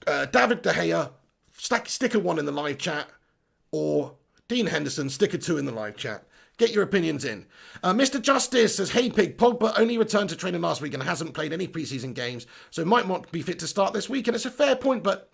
David De Gea, sticker 1 in the live chat, or Dean Henderson, sticker 2 in the live chat. Get your opinions in. Mr. Justice says, hey Pig, Pogba only returned to training last week and hasn't played any preseason games, so might not be fit to start this week. And it's a fair point, but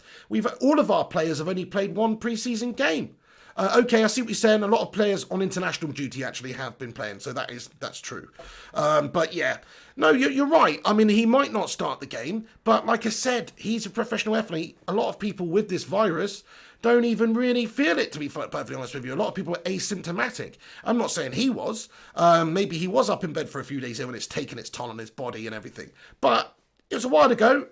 all of our players have only played one preseason game. Okay, I see what you're saying. A lot of players on international duty actually have been playing, so that's true. But yeah, no, you're right. I mean, he might not start the game, but like I said, he's a professional athlete. A lot of people with this virus don't even really feel it, to be perfectly honest with you. A lot of people are asymptomatic. I'm not saying he was. Maybe he was up in bed for a few days when it's taken its toll on his body and everything. But it was a while ago.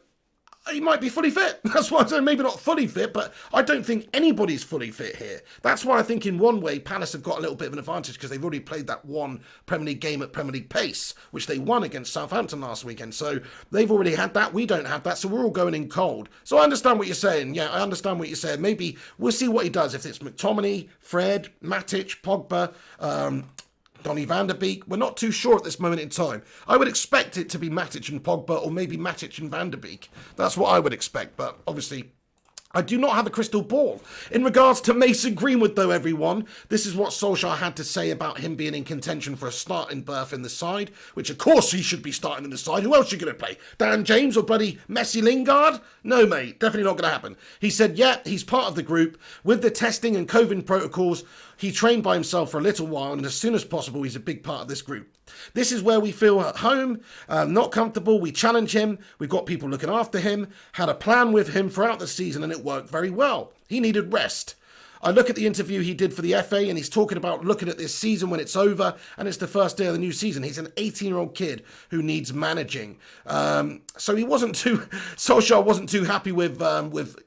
He might be fully fit. That's why I'm saying maybe not fully fit, but I don't think anybody's fully fit here. That's why I think in one way Palace have got a little bit of an advantage, because they've already played that one Premier League game at Premier League pace, which they won against Southampton last weekend. So they've already had that. We don't have that. So we're all going in cold. So I understand what you're saying. Yeah, I understand what you're saying. Maybe we'll see what he does. If it's McTominay, Fred, Matic, Pogba, Donny van der Beek, we're not too sure at this moment in time. I would expect it to be Matic and Pogba, or maybe Matic and van der Beek. That's what I would expect, but obviously I do not have a crystal ball. In regards to Mason Greenwood, though, everyone, this is what Solskjaer had to say about him being in contention for a starting berth in the side, which, of course, he should be starting in the side. Who else are you going to play? Dan James or bloody Messi Lingard? No, mate, definitely not going to happen. He said, yeah, he's part of the group. With the testing and COVID protocols, he trained by himself for a little while, and as soon as possible, he's a big part of this group. This is where we feel at home, not comfortable. We challenge him. We've got people looking after him, had a plan with him throughout the season, and it worked very well. He needed rest. I look at the interview he did for the FA, and he's talking about looking at this season when it's over, and it's the first day of the new season. He's an 18-year-old kid who needs managing. So Solskjaer wasn't too happy with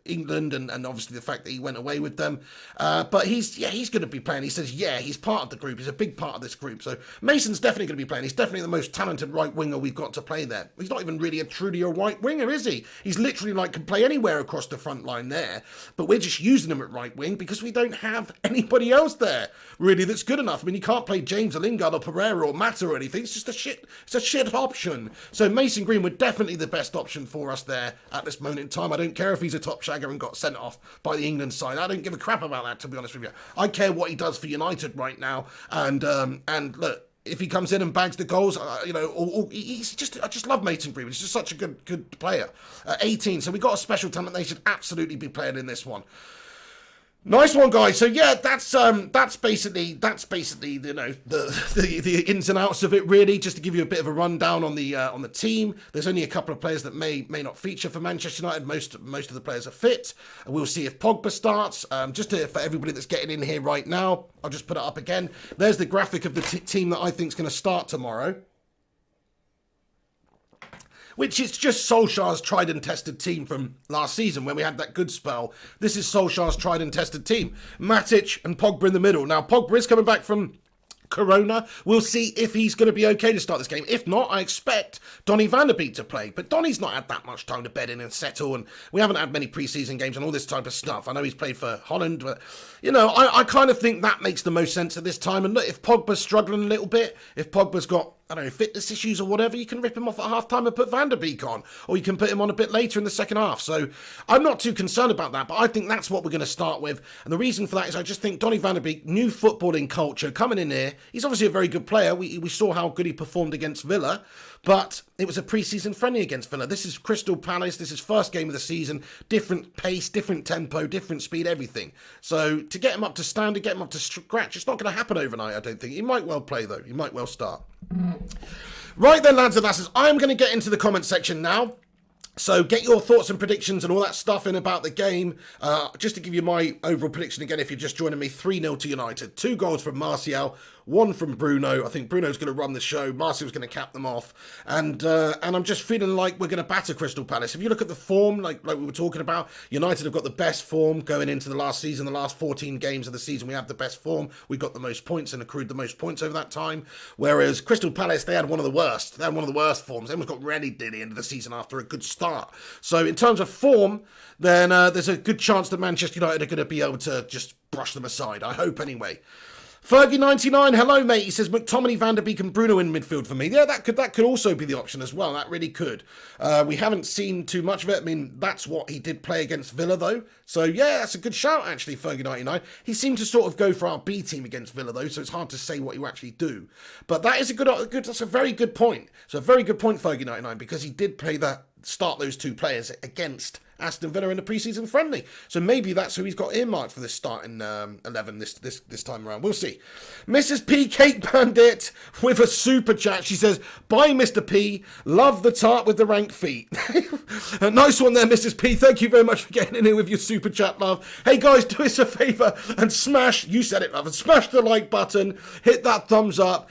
England, and obviously the fact that he went away with them. But he's going to be playing. He says, yeah, he's part of the group. He's a big part of this group. So Mason's definitely going to be playing. He's definitely the most talented right winger we've got to play there. He's not even really truly a right winger, is he? He's literally can play anywhere across the front line there. But we're just using him at right wing because we don't have anybody else there really that's good enough. I mean, you can't play James or Lingard or Pereira or Mata or anything. It's just it's a shit option. So Mason Greenwood definitely the best option for us there at this moment in time. I don't care if he's a top shagger and got sent off by the England side. I don't give a crap about that, to be honest with you. I care what he does for United right now. And look, if he comes in and bags the goals, he's just, I just love Mason Greenwood. He's just such a good player. 18, so we got a special talent. They should absolutely be playing in this one. Nice one, guys. So yeah, that's basically the ins and outs of it, really. Just to give you a bit of a rundown on the team. There's only a couple of players that may not feature for Manchester United. Most of the players are fit. We'll see if Pogba starts. For everybody that's getting in here right now, I'll just put it up again. There's the graphic of the team that I think is going to start tomorrow, which is just Solskjaer's tried and tested team from last season when we had that good spell. This is Solskjaer's tried and tested team. Matic and Pogba in the middle. Now, Pogba is coming back from Corona. We'll see if he's going to be okay to start this game. If not, I expect Donny van der Beek to play. But Donny's not had that much time to bed in and settle, and we haven't had many preseason games and all this type of stuff. I know he's played for Holland, but, I kind of think that makes the most sense at this time. And look, if Pogba's struggling a little bit, if Pogba's got, fitness issues or whatever, you can rip him off at half-time and put Van der Beek on. Or you can put him on a bit later in the second half. So I'm not too concerned about that, but I think that's what we're going to start with. And the reason for that is I just think Donny van der Beek, new footballing culture, coming in here. He's obviously a very good player. We saw how good he performed against Villa, but it was a pre-season friendly against Villa. This is Crystal Palace. This is first game of the season. Different pace, different tempo, different speed, everything. So to get him up to standard, get him up to scratch, it's not going to happen overnight, I don't think. He might well play, though. He might well start. Right then, lads and lasses, I'm going to get into the comment section now. So get your thoughts and predictions and all that stuff in about the game. Just to give you my overall prediction again, if you're just joining me, 3-0 to United. 2 goals from Martial, 1 from Bruno. I think Bruno's going to run the show. Martial's going to cap them off. And I'm just feeling like we're going to batter Crystal Palace. If you look at the form, like we were talking about, United have got the best form going into the last season. The last 14 games of the season, we have the best form. We got the most points and accrued the most points over that time. Whereas Crystal Palace, they had one of the worst. They had one of the worst forms. They almost got ready at the end of the season after a good start. So in terms of form, then there's a good chance that Manchester United are going to be able to just brush them aside. I hope anyway. Fergie99, hello mate. He says McTominay, Van der Beek and Bruno in midfield for me. Yeah, that could also be the option as well. That really could. We haven't seen too much of it. I mean, that's what he did play against Villa though. So yeah, that's a good shout actually, Fergie99. He seemed to sort of go for our B team against Villa though, so it's hard to say what you actually do. But that is that's a very good point. So a very good point, Fergie99, because he did play start those 2 players against Aston Villa in the pre-season friendly. So maybe that's who he's got earmarked for this starting 11 this time around. We'll see. Mrs. P. Cake Bandit with a super chat. She says, bye Mr. P. Love the tart with the rank feet. A nice one there, Mrs. P. Thank you very much for getting in here with your super chat, love. Hey guys, do us a favour and smash, you said it, love, and smash the like button. Hit that thumbs up.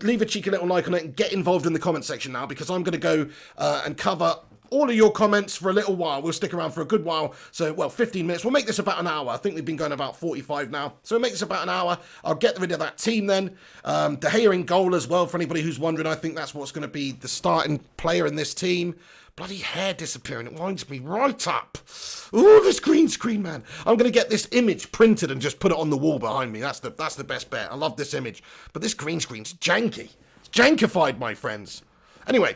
Leave a cheeky little like on it and get involved in the comment section now, because I'm going to go and cover all of your comments for a little while. We'll stick around for a good while. So, 15 minutes. We'll make this about an hour. I think we've been going about 45 now. So we'll make this about an hour. I'll get rid of that team then. De Gea in goal as well, for anybody who's wondering. I think that's what's going to be the starting player in this team. Bloody hair disappearing. It winds me right up. Ooh, this green screen, man. I'm going to get this image printed and just put it on the wall behind me. That's the best bet. I love this image. But this green screen's janky. It's jankified, my friends. Anyway.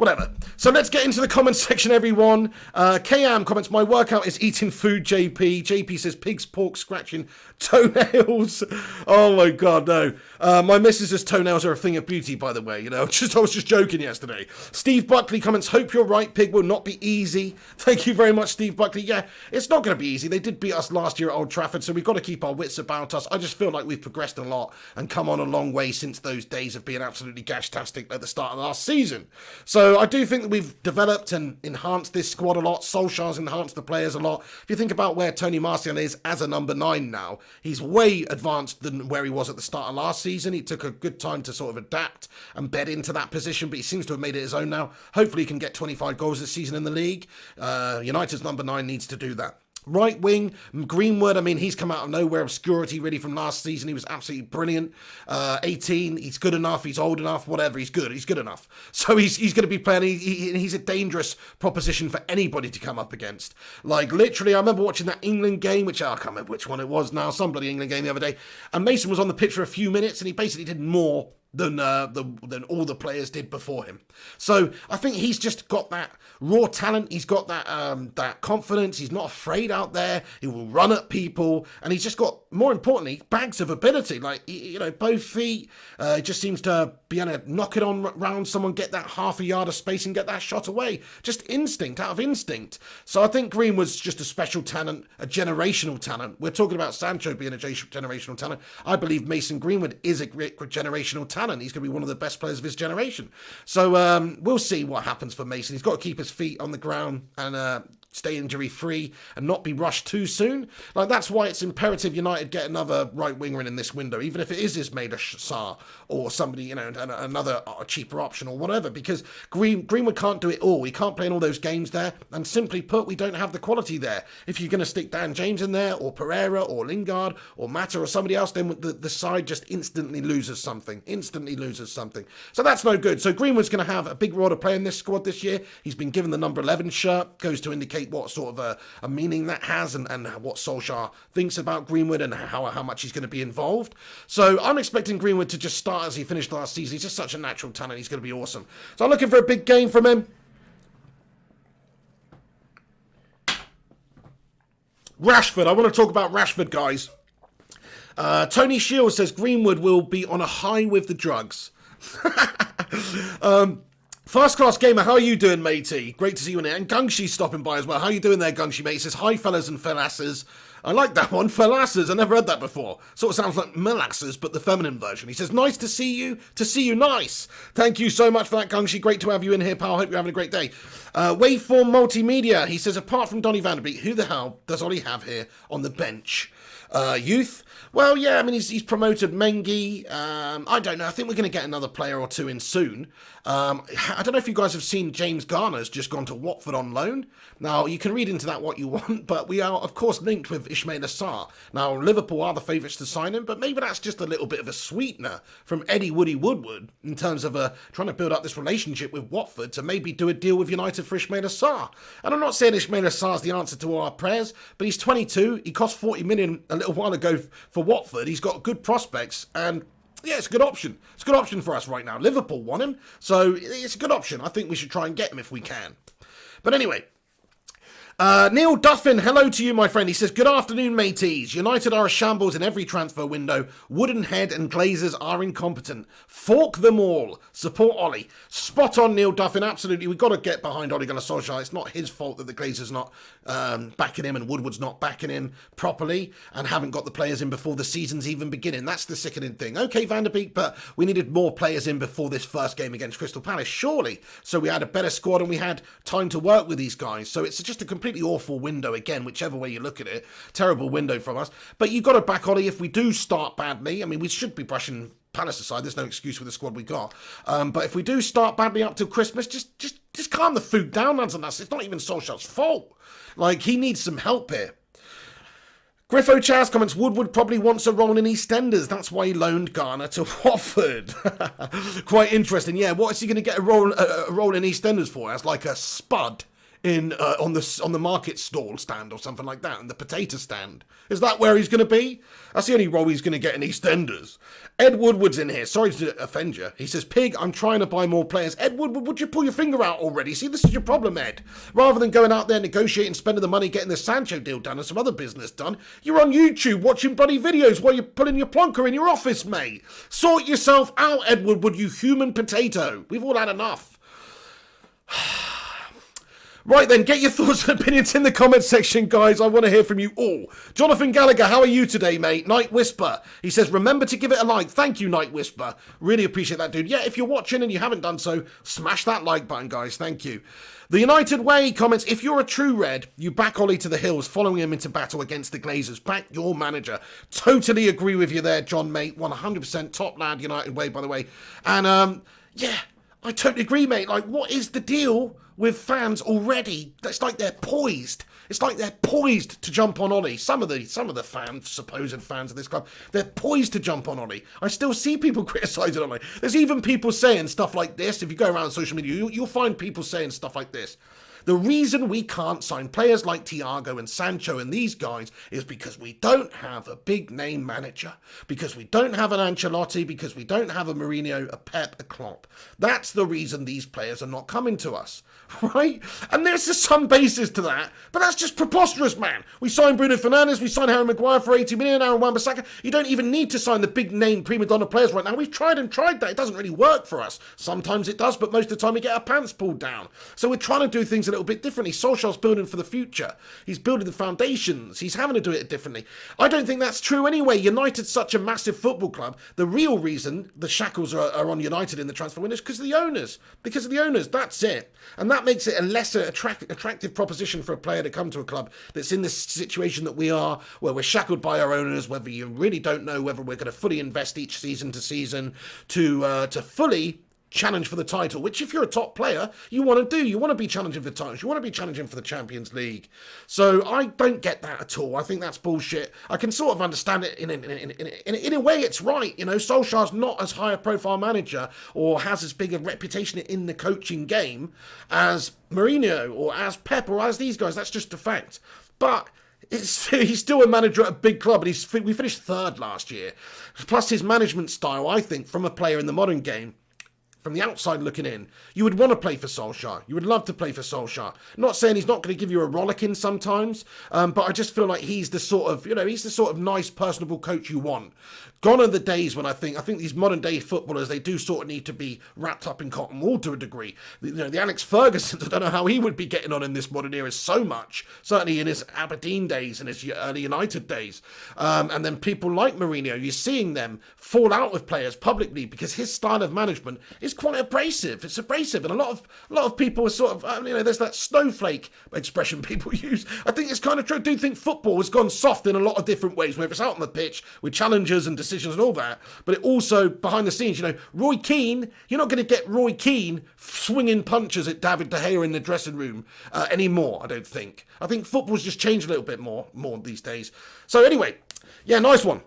Whatever. So let's get into the comments section, everyone. KM comments, my workout is eating food, JP. JP says, pigs, pork, scratching toenails. Oh my God, no. My missus's toenails are a thing of beauty, by the way. You know, I was just joking yesterday. Steve Buckley comments, hope you're right, pig will not be easy. Thank you very much, Steve Buckley. Yeah, it's not going to be easy. They did beat us last year at Old Trafford, so we've got to keep our wits about us. I just feel like we've progressed a lot and come on a long way since those days of being absolutely gash-tastic at the start of last season. So I do think that we've developed and enhanced this squad a lot. Solskjaer's enhanced the players a lot. If you think about where Tony Martial is as a number 9 now, he's way advanced than where he was at the start of last season. He took a good time to sort of adapt and bed into that position, but he seems to have made it his own now. Hopefully he can get 25 goals this season in the league. United's number 9 needs to do that. Right wing, Greenwood, I mean, he's come out of nowhere, obscurity really from last season. He was absolutely brilliant. 18, he's good enough, he's old enough, whatever, he's good enough. So he's going to be playing, he's a dangerous proposition for anybody to come up against. Like, literally, I remember watching that England game, which I can't remember which one it was now, some bloody England game the other day, and Mason was on the pitch for a few minutes, and he basically did more than all the players did before him. So I think he's just got that raw talent. He's got that confidence. He's not afraid out there. He will run at people, and he's just got, more importantly, bags of ability. Like, you know, both feet. He just seems to be able to knock it on round someone, get that half a yard of space, and get that shot away. Just instinct, out of instinct. So I think Greenwood's just a special talent, a generational talent. We're talking about Sancho being a generational talent. I believe Mason Greenwood is a great generational talent. He's going to be one of the best players of his generation. So we'll see what happens for Mason. He's got to keep his feet on the ground and stay injury-free and not be rushed too soon. Like, that's why it's imperative United get another right winger in this window, even if it is Ismaila Sarr or somebody, you know, another cheaper option or whatever, because Greenwood can't do it all. He can't play in all those games there, and simply put, we don't have the quality there. If you're going to stick Dan James in there, or Pereira, or Lingard, or Mata, or somebody else, then the side just instantly loses something. So that's no good. So Greenwood's going to have a big role to play in this squad this year. He's been given the number 11 shirt, goes to indicate what sort of a meaning that has, and what Solskjaer thinks about Greenwood and how much he's going to be involved. So I'm expecting Greenwood to just start as he finished last season. He's just such a natural talent. He's going to be awesome. So I'm looking for a big game from him. Rashford. I want to talk about Rashford, guys. Tony Shields says Greenwood will be on a high with the drugs. First class gamer, how are you doing, matey? Great to see you in here. And Gungshi's stopping by as well. How are you doing there, Gungshi, mate? He says, hi, fellas and fellasses. I like that one, fellasses. I never heard that before. Sort of sounds like molasses, but the feminine version. He says, nice to see you. To see you, nice. Thank you so much for that, Gungshi. Great to have you in here, pal. Hope you're having a great day. Waveform Multimedia. He says, apart from Donny van der Beek, who the hell does Ollie have here on the bench? Youth? Well, yeah, I mean, he's promoted Mengi. I don't know. I think we're going to get another player or two in soon. I don't know if you guys have seen James Garner's just gone to Watford on loan. Now, you can read into that what you want, but we are, of course, linked with Ismaila Sarr. Now, Liverpool are the favourites to sign him, but maybe that's just a little bit of a sweetener from Eddie Woody Woodward in terms of trying to build up this relationship with Watford to maybe do a deal with United for Ismaila Sarr. And I'm not saying Ismaila Sarr's the answer to all our prayers, but he's 22. He cost 40 million a little while ago for Watford. He's got good prospects, and yeah, it's a good option. It's a good option for us right now. Liverpool want him, so it's a good option. I think we should try and get him if we can. But anyway, Neil Duffin, hello to you, my friend. He says, good afternoon, mateys. United are a shambles in every transfer window. Woodenhead and Glazers are incompetent. Fork them all. Support Ollie. Spot on, Neil Duffin. Absolutely. We've got to get behind Ole Gunnar Solskjaer. It's not his fault that the Glazers not backing him and Woodward's not backing him properly and haven't got the players in before the season's even beginning. That's the sickening thing. Okay, Van der Beek, but we needed more players in before this first game against Crystal Palace, surely. So we had a better squad and we had time to work with these guys. So it's just a completely awful window again, whichever way you look at it. Terrible window from us. But you've got to back Ollie if we do start badly. I mean, we should be brushing Palace aside. There's no excuse with the squad we got. But if we do start badly up till Christmas, just calm the food down, lads and lads. It's not even Solskjaer's fault. Like, he needs some help here. Griffo Chaz comments, Woodward probably wants a role in EastEnders. That's why he loaned Garner to Watford. Quite interesting. Yeah, what is he going to get a role in EastEnders for? As like a spud in on the market stall stand or something like that, in the potato stand. Is that where he's going to be? That's the only role he's going to get in EastEnders. Ed Woodward's in here. Sorry to offend you. He says, Pig, I'm trying to buy more players. Ed Woodward, would you pull your finger out already? See, this is your problem, Ed. Rather than going out there negotiating, spending the money, getting the Sancho deal done and some other business done, you're on YouTube watching bloody videos while you're pulling your plonker in your office, mate. Sort yourself out, Ed Woodward, you human potato. We've all had enough. Right then, get your thoughts and opinions in the comment section, guys. I want to hear from you all. Jonathan Gallagher, how are you today, mate? Night Whisper. He says, remember to give it a like. Thank you, Night Whisper. Really appreciate that, dude. Yeah, if you're watching and you haven't done so, smash that like button, guys. Thank you. The United Way comments, if you're a true Red, you back Ollie to the hills, following him into battle against the Glazers. Back your manager. Totally agree with you there, John, mate. 100% top lad, United Way, by the way. And, yeah, I totally agree, mate. Like, what is the deal with fans already? It's like they're poised. It's like they're poised to jump on Ollie. Some of the fans, supposed fans of this club, they're poised to jump on Ollie. I still see people criticising Ollie. There's even people saying stuff like this. If you go around social media, you'll find people saying stuff like this. The reason we can't sign players like Thiago and Sancho and these guys is because we don't have a big name manager, because we don't have an Ancelotti, because we don't have a Mourinho, a Pep, a Klopp. That's the reason these players are not coming to us, right? And there's just some basis to that, but that's just preposterous, man. We signed Bruno Fernandes, we signed Harry Maguire for 80 million, Aaron Wan-Bissaka. You don't even need to sign the big name prima donna players right now. We've tried that. It doesn't really work for us. Sometimes it does, but most of the time we get our pants pulled down. So we're trying to do things a little bit differently. Solskjaer's building for the future. He's building the foundations. He's having to do it differently. I don't think that's true anyway. United's such a massive football club. The real reason the shackles are on United in the transfer window is because of the owners. Because of the owners, that's it. And that makes it a lesser attractive proposition for a player to come to a club that's in this situation that we are, where we're shackled by our owners, whether you really don't know whether we're going to fully invest each season to season to fully challenge for the title, which if you're a top player, you want to do. You want to be challenging for titles. You want to be challenging for the Champions League. So I don't get that at all. I think that's bullshit. I can sort of understand it in a way. It's right. You know, Solskjaer's not as high a profile manager or has as big a reputation in the coaching game as Mourinho or as Pep or as these guys. That's just a fact. But he's still a manager at a big club, and we finished third last year. Plus his management style, I think, from a player in the modern game, from the outside looking in, you would want to play for Solskjaer. You would love to play for Solskjaer. Not saying he's not going to give you a rollicking sometimes, but I just feel like he's the sort of nice, personable coach you want. Gone are the days when I think these modern day footballers, they do sort of need to be wrapped up in cotton wool to a degree. The Alex Fergusons, I don't know how he would be getting on in this modern era so much, certainly in his Aberdeen days and his early United days. And then people like Mourinho, you're seeing them fall out with players publicly because his style of management is quite abrasive. It's abrasive, and a lot of people are sort of, there's that snowflake expression people use. I think it's kind of true. I do think football has gone soft in a lot of different ways, whether it's out on the pitch with challenges and decisions and all that, but it also behind the scenes, Roy Keane, you're not going to get Roy Keane swinging punches at David De Gea in the dressing room anymore, I don't think. I think football's just changed a little bit more these days. So anyway, yeah, nice one.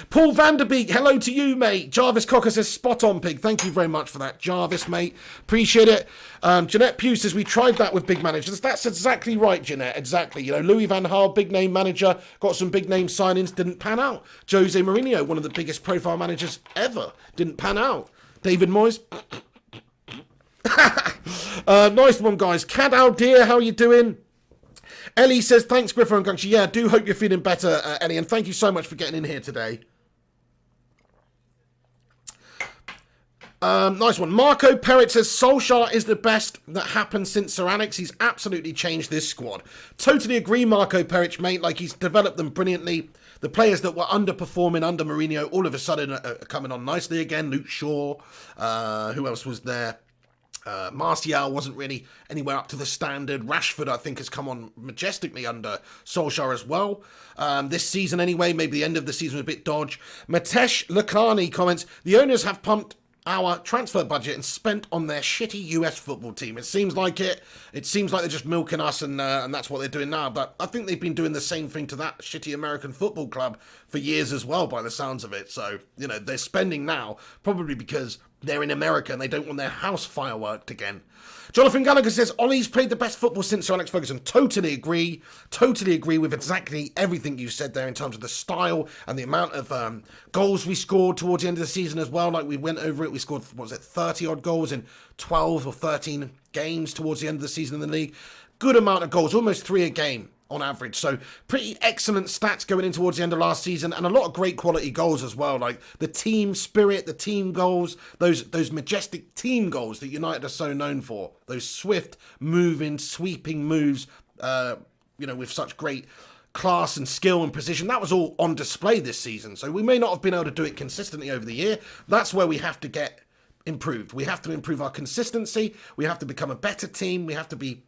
Paul Vanderbeek, hello to you, mate. Jarvis Cocker says, spot on, Pig. Thank you very much for that, Jarvis, mate. Appreciate it. Jeanette Pugh says, we tried that with big managers. That's exactly right, Jeanette, exactly. Louis van Gaal, big name manager, got some big name signings, didn't pan out. Jose Mourinho, one of the biggest profile managers ever, didn't pan out. David Moyes. Nice one, guys. Cad Aldeer, how are you doing? Ellie says, thanks, Griffo and Gunchy. Yeah, I do hope you're feeling better, Ellie, and thank you so much for getting in here today. Nice one. Marco Perret says, Solskjaer is the best that happened since Sir Alex. He's absolutely changed this squad. Totally agree, Marco Perret, mate. Like, he's developed them brilliantly. The players that were underperforming under Mourinho all of a sudden are coming on nicely again. Luke Shaw. Who else was there? Martial wasn't really anywhere up to the standard. Rashford, I think, has come on majestically under Solskjaer as well. This season anyway, maybe the end of the season was a bit dodge. Matesh Lakhani comments, the owners have pumped our transfer budget and spent on their shitty US football team. It seems like it. It seems like they're just milking us and that's what they're doing now. But I think they've been doing the same thing to that shitty American football club for years as well, by the sounds of it. So, they're spending now probably because they're in America and they don't want their house fireworked again. Jonathan Gallagher says, Ollie's played the best football since Sir Alex Ferguson. Totally agree. Totally agree with exactly everything you said there in terms of the style and the amount of goals we scored towards the end of the season as well. Like we went over it. We scored, 30-odd goals in 12 or 13 games towards the end of the season in the league. Good amount of goals, almost 3 a game on average. So pretty excellent stats going in towards the end of last season, and a lot of great quality goals as well. Like the team spirit, the team goals, those majestic team goals that United are so known for. Those swift, moving, sweeping moves, with such great class and skill and precision. That was all on display this season. So we may not have been able to do it consistently over the year. That's where we have to get improved. We have to improve our consistency. We have to become a better team. We have to be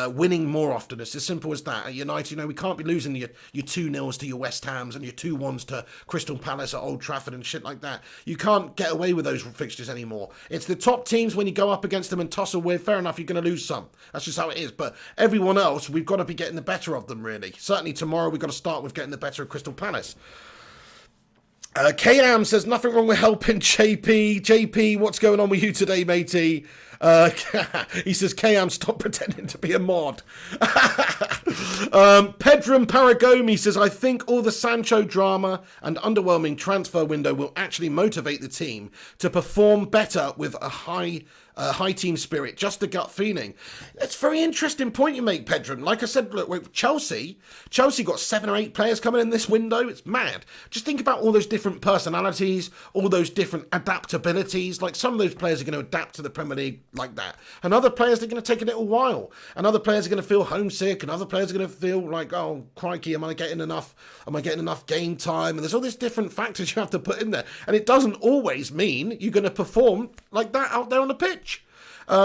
winning more often. It's as simple as that. At United, we can't be losing your 2-0s to your West Hams and your 2-1s to Crystal Palace at Old Trafford and shit like that. You can't get away with those fixtures anymore. It's the top teams, when you go up against them and tussle with, fair enough, you're going to lose some. That's just how it is. But everyone else, we've got to be getting the better of them, really. Certainly tomorrow, we've got to start with getting the better of Crystal Palace. K-Am says, nothing wrong with helping JP. JP, what's going on with you today, matey? He says, K-Am, stop pretending to be a mod. Pedram Paragomi says, I think all the Sancho drama and underwhelming transfer window will actually motivate the team to perform better with a high team spirit, just a gut feeling. It's a very interesting point you make, Pedram. Like I said, look, Chelsea got 7 or 8 players coming in this window. It's mad. Just think about all those different personalities, all those different adaptabilities. Like some of those players are going to adapt to the Premier League like that. And other players are going to take a little while. And other players are going to feel homesick. And other players are going to feel like, oh, crikey, am I getting enough game time? And there's all these different factors you have to put in there. And it doesn't always mean you're going to perform like that out there on the pitch.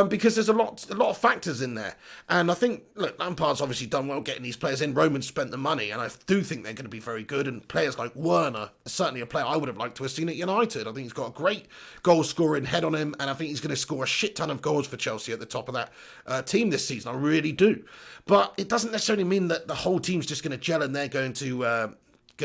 Because there's a lot of factors in there. And I think, look, Lampard's obviously done well getting these players in. Roman's spent the money, and I do think they're going to be very good. And players like Werner are certainly a player I would have liked to have seen at United. I think he's got a great goal-scoring head on him, and I think he's going to score a shit ton of goals for Chelsea at the top of that team this season. I really do. But it doesn't necessarily mean that the whole team's just going to gel and they're going to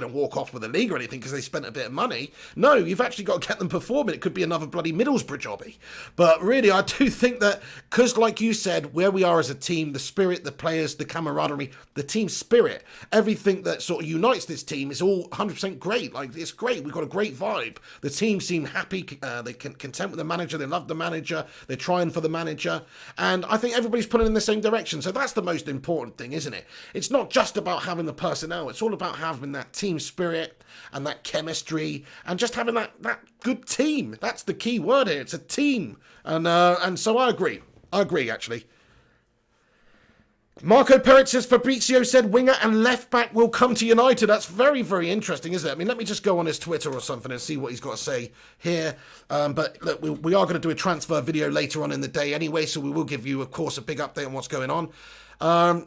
walk off with a league or anything because they spent a bit of money. No, you've actually got to get them performing. It could be another bloody Middlesbrough jobby. But really, I do think that, because like you said, where we are as a team, the spirit, the players, the camaraderie, the team spirit, everything that sort of unites this team is all 100% great. Like, it's great. We've got a great vibe. The team seem happy. They're content with the manager. They love the manager. They're trying for the manager. And I think everybody's pulling in the same direction. So that's the most important thing, isn't it? It's not just about having the personnel. It's all about having that team spirit and that chemistry and just having that good team. That's the key word here. It's a team. And so I agree. Actually. Marco Peretz says, Fabrizio said winger and left back will come to United. That's very, very interesting, isn't it? I mean, let me just go on his Twitter or something and see what he's got to say here. But look, we are going to do a transfer video later on in the day anyway, so we will give you, of course, a big update on what's going on.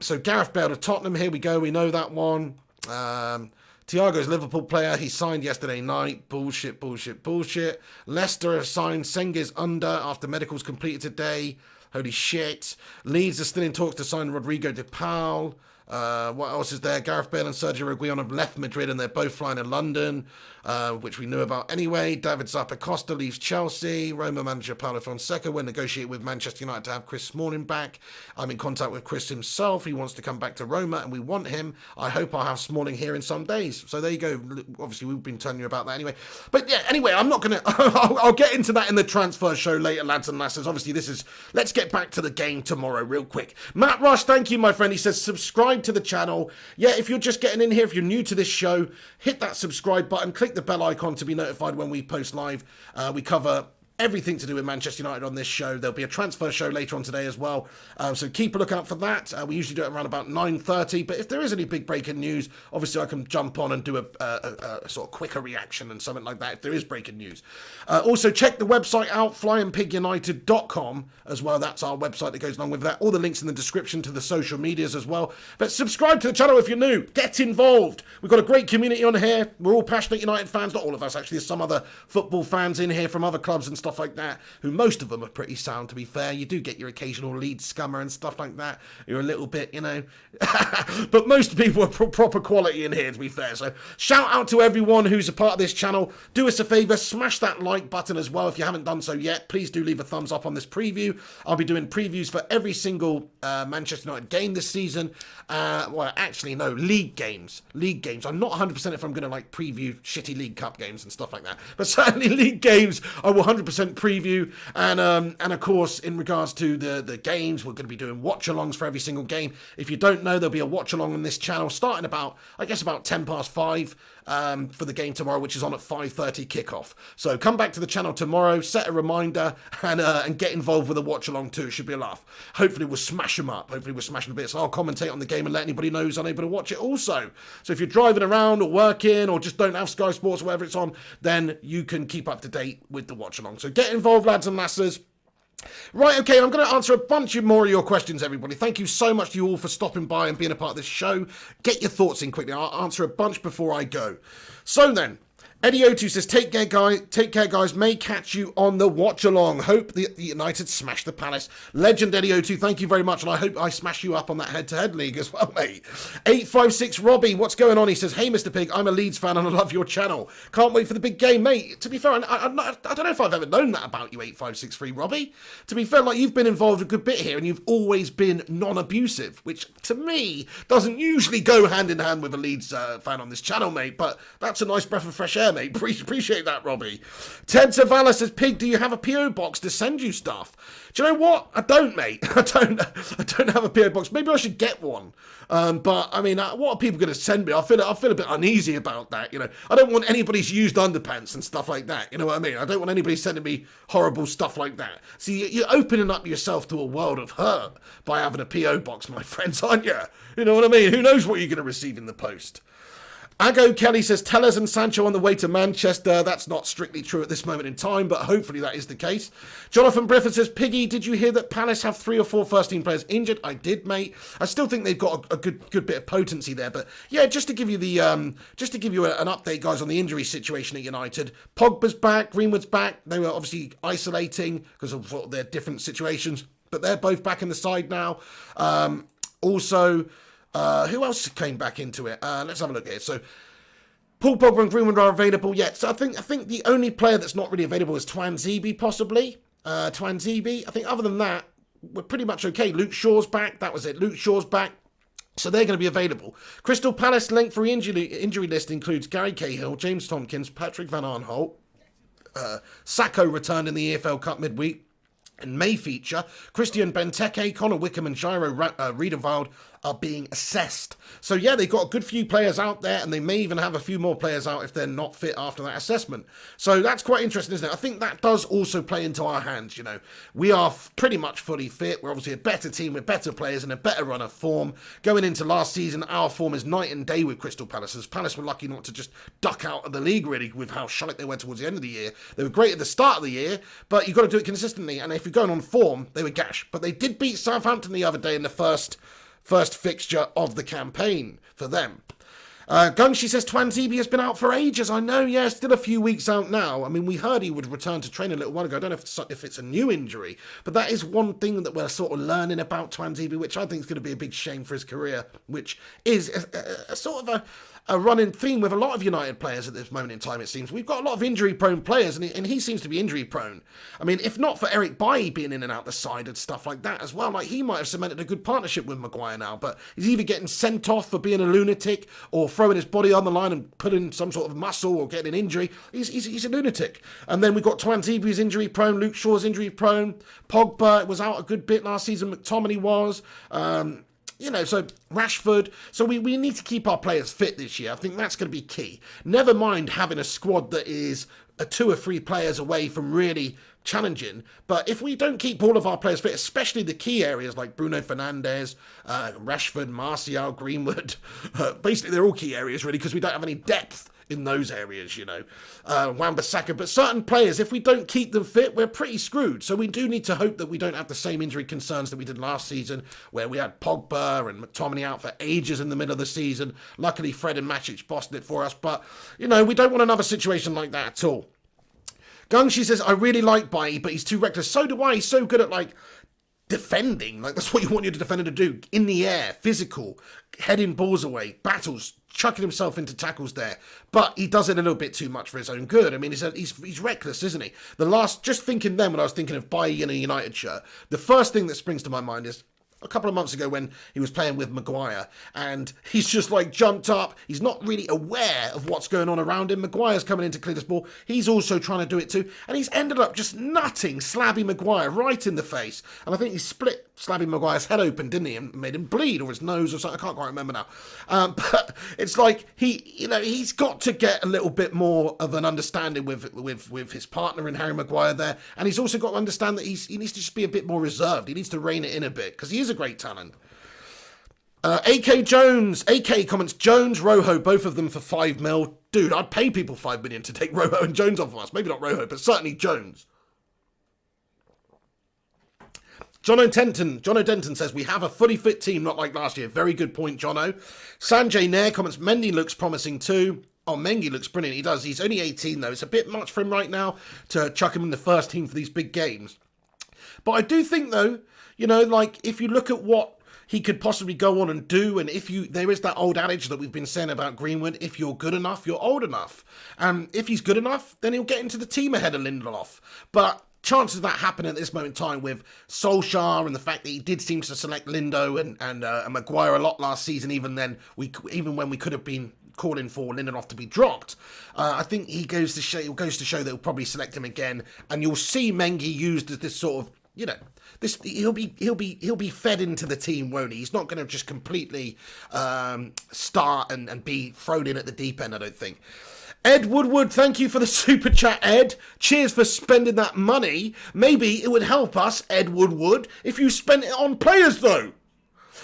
So Gareth Bale to Tottenham, here we go. We know that one. Thiago's Liverpool player. He signed yesterday night. Bullshit. Leicester have signed Senge's under after medicals completed today. Holy shit. Leeds are still in talks to sign Rodrigo de Paul. What else is there? Gareth Bale and Sergio Aguero have left Madrid and they're both flying to London, which we knew about anyway. David Zappa-Costa leaves Chelsea. Roma manager Paulo Fonseca will negotiate with Manchester United to have Chris Smalling back. I'm in contact with Chris himself. He wants to come back to Roma and we want him. I hope I'll have Smalling here in some days. So there you go. Obviously, we've been telling you about that anyway. But yeah, anyway, I'm not going to... I'll get into that in the transfer show later, lads and lasses. Obviously, this is... Let's get back to the game tomorrow real quick. Matt Rush, thank you, my friend. He says, subscribe to the channel. Yeah, if you're just getting in here, if you're new to this show, hit that subscribe button, click the bell icon to be notified when we post live. We cover everything to do with Manchester United on this show. There'll be a transfer show later on today as well, so keep a lookout for that. We usually do it around about 9:30, but if there is any big breaking news, obviously I can jump on and do a sort of quicker reaction and something like that if there is breaking news. Also check the website out, flyandpigunited.com as well. That's our website that goes along with that. All the links in the description to the social medias as well. But subscribe to the channel if you're new. Get involved. We've got a great community on here. We're all passionate United fans. Not all of us, actually. There's some other football fans in here from other clubs and stuff stuff like that, who most of them are pretty sound, to be fair. You do get your occasional lead scummer and stuff like that. You're a little bit, you know, but most people are proper quality in here, to be fair. So shout out to everyone who's a part of this channel. Do us a favour, smash that like button as well if you haven't done so yet. Please do leave a thumbs up on this preview. I'll be doing previews for every single Manchester United game this season. Well, actually, no, league games. I'm not 100% if I'm going to like preview shitty League Cup games and stuff like that, but certainly league games I will 100% preview. And of course, in regards to the games, we're going to be doing watch-alongs for every single game. If you don't know, there'll be a watch-along on this channel starting about, I guess, about 10 past 5 for the game tomorrow, which is on at 5:30 kickoff. So come back to the channel tomorrow, set a reminder, and get involved with a watch-along too. It should be a laugh. Hopefully we'll smash them up. Hopefully we'll smash them a bit. So I'll commentate on the game and let anybody know who's unable to watch it also. So if you're driving around or working or just don't have Sky Sports or whatever it's on, then you can keep up to date with the watch-along. So get involved, lads and lasses. Right, okay, I'm going to answer a bunch more of your questions, everybody. Thank you so much to you all for stopping by and being a part of this show. Get your thoughts in quickly. I'll answer a bunch before I go. So then, Eddie O2 says, take care, guys. May catch you on the watch-along. Hope the United smash the Palace. Legend Eddie O2, thank you very much, and I hope I smash you up on that head-to-head league as well, mate. 856 Robbie, what's going on? He says, hey, Mr. Pig, I'm a Leeds fan and I love your channel. Can't wait for the big game, mate. To be fair, I don't know if I've ever known that about you, 8563 Robbie. To be fair, like, you've been involved a good bit here and you've always been non-abusive, which, to me, doesn't usually go hand-in-hand with a Leeds fan on this channel, mate, but that's a nice breath of fresh air, mate. Appreciate that, Robbie. Ted Zavala says, Pig, do you have a PO box to send you stuff? Do you know what? I don't, mate. I don't have a PO box. Maybe I should get one. But I mean, what are people going to send me? I feel a bit uneasy about that. You know, I don't want anybody's used underpants and stuff like that. You know what I mean? I don't want anybody sending me horrible stuff like that. See, you're opening up yourself to a world of hurt by having a PO box, my friends, aren't you? You know what I mean? Who knows what you're going to receive in the post? Ago Kelly says, Tellers and Sancho on the way to Manchester. That's not strictly true at this moment in time, but hopefully that is the case. Jonathan Briffin says, Piggy, did you hear that Palace have 3 or 4 first-team players injured? I did, mate. I still think they've got a good bit of potency there, but yeah, just to give you the an update, guys, on the injury situation at United. Pogba's back, Greenwood's back. They were obviously isolating because of sort of their different situations, but they're both back in the side now. Also. Who else came back into it? Let's have a look here. So, Paul Pogba and Greenwood are available yet. So I think the only player that's not really available is Twanzebe, possibly. Twanzebe. I think other than that, we're pretty much okay. Luke Shaw's back. That was it. Luke Shaw's back. So they're going to be available. Crystal Palace length-free injury list includes Gary Cahill, James Tompkins, Patrick Van Aanholt. Sacco returned in the EFL Cup midweek and may feature. Christian Benteke, Connor Wickham and Jairo Riedewald are being assessed. So yeah, they've got a good few players out there, and they may even have a few more players out if they're not fit after that assessment. So that's quite interesting, isn't it? I think that does also play into our hands, you know. We are pretty much fully fit. We're obviously a better team with better players and a better run of form. Going into last season, our form is night and day with Crystal Palace. As Palace were lucky not to just duck out of the league, really, with how shite they were towards the end of the year. They were great at the start of the year, but you've got to do it consistently, and if you're going on form, they were gash. But they did beat Southampton the other day in the first fixture of the campaign for them. Gungshi says Twanzebe has been out for ages. I know, yeah, still a few weeks out now. I mean, we heard he would return to training a little while ago. I don't know if it's a new injury, but that is one thing that we're sort of learning about Twanzebe, which I think is going to be a big shame for his career, which is a sort of a running theme with a lot of United players at this moment in time, it seems. We've got a lot of injury-prone players, and he seems to be injury-prone. I mean, if not for Eric Bailly being in and out the side and stuff like that as well, like, he might have cemented a good partnership with Maguire now, but he's either getting sent off for being a lunatic or throwing his body on the line and putting some sort of muscle or getting an injury. He's a lunatic. And then we've got Twanzebe who's injury-prone, Luke Shaw's injury-prone, Pogba was out a good bit last season, McTominay was, you know, so Rashford. So we need to keep our players fit this year. I think that's going to be key. Never mind having a squad that is 2 or 3 players away from really challenging. But if we don't keep all of our players fit, especially the key areas like Bruno Fernandes, Rashford, Martial, Greenwood, basically they're all key areas really because we don't have any depth in those areas, you know, Wan-Bissaka, but certain players, if we don't keep them fit, we're pretty screwed. So we do need to hope that we don't have the same injury concerns that we did last season, where we had Pogba and McTominay out for ages in the middle of the season. Luckily, Fred and Matic bossed it for us, but, you know, we don't want another situation like that at all. Gungshi says, I really like Bailly, but he's too reckless. So do I. He's so good at, like, defending. Like, that's what you want your defender to do. In the air, physical, heading balls away, battles, chucking himself into tackles there. But he does it a little bit too much for his own good. I mean, he's reckless, isn't he? Just thinking then when I was thinking of Bailly in a United shirt, the first thing that springs to my mind is a couple of months ago when he was playing with Maguire, and he's just like jumped up. He's not really aware of what's going on around him. Maguire's coming in to clear this ball. He's also trying to do it too, and he's ended up just nutting Slabby Maguire right in the face. And I think he split Slabby Maguire's head open, didn't he, and made him bleed, or his nose or something. I can't quite remember now. But it's like he's got to get a little bit more of an understanding with his partner in Harry Maguire there, and he's also got to understand that he needs to just be a bit more reserved. He needs to rein it in a bit because he is a great talent. AK comments, Jones, Rojo, both of them for 5 mil. Dude, I'd pay people 5 million to take Rojo and Jones off of us. Maybe not Rojo, but certainly Jones. Jono Denton says, we have a fully fit team, not like last year. Very good point, Jono. Sanjay Nair comments, Mendy looks promising too. Oh, Mengi looks brilliant. He does. He's only 18, though. It's a bit much for him right now to chuck him in the first team for these big games. But I do think, though, like, if you look at what he could possibly go on and do, and there is that old adage that we've been saying about Greenwood, if you're good enough, you're old enough. If he's good enough, then he'll get into the team ahead of Lindelof. But chances of that happening at this moment in time with Solskjaer and the fact that he did seem to select Lindo and Maguire a lot last season, even when we could have been calling for Lindelof to be dropped, I think he goes to show that he'll probably select him again, and you'll see Mengi used as this sort of, he'll be fed into the team, won't he? He's not going to just completely start and be thrown in at the deep end, I don't think. Ed Woodward, thank you for the super chat, Ed. Cheers for spending that money. Maybe it would help us, Ed Woodward, if you spent it on players, though.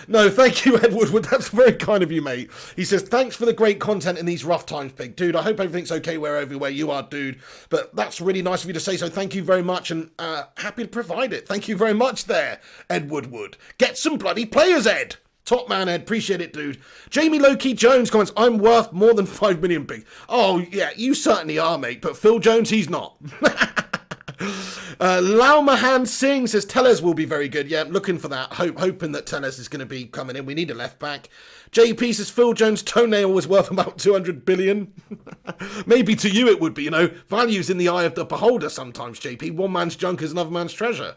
No, thank you, Ed Woodward. That's very kind of you, mate. He says, thanks for the great content in these rough times, Pig. Dude, I hope everything's okay wherever you are, dude. But that's really nice of you to say so. Thank you very much, and happy to provide it. Thank you very much there, Ed Woodward. Get some bloody players, Ed. Top man, Ed. Appreciate it, dude. Jamie Low-Key Jones comments, I'm worth more than 5 million, Pig. Oh, yeah, you certainly are, mate. But Phil Jones, he's not. Lau Mahan Singh says Tellez will be very good. Yeah, looking for that. Hoping that Tellez is going to be coming in. We need a left back. JP says Phil Jones' toenail was worth about 200 billion. Maybe to you it would be, Value's in the eye of the beholder sometimes, JP. One man's junk is another man's treasure.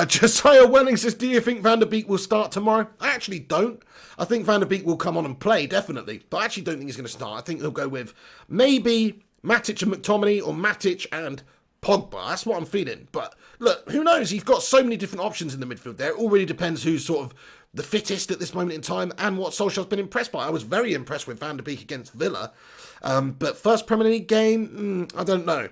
Josiah Welling says, do you think Van der Beek will start tomorrow? I actually don't. I think Van der Beek will come on and play, definitely. But I actually don't think he's going to start. I think he'll go with maybe Matic and McTominay, or Matic and Pogba. That's what I'm feeling. But look, who knows? He's got so many different options in the midfield there. It all really depends who's sort of the fittest at this moment in time and what Solskjaer's been impressed by. I was very impressed with Van der Beek against Villa. But first Premier League game, I don't know.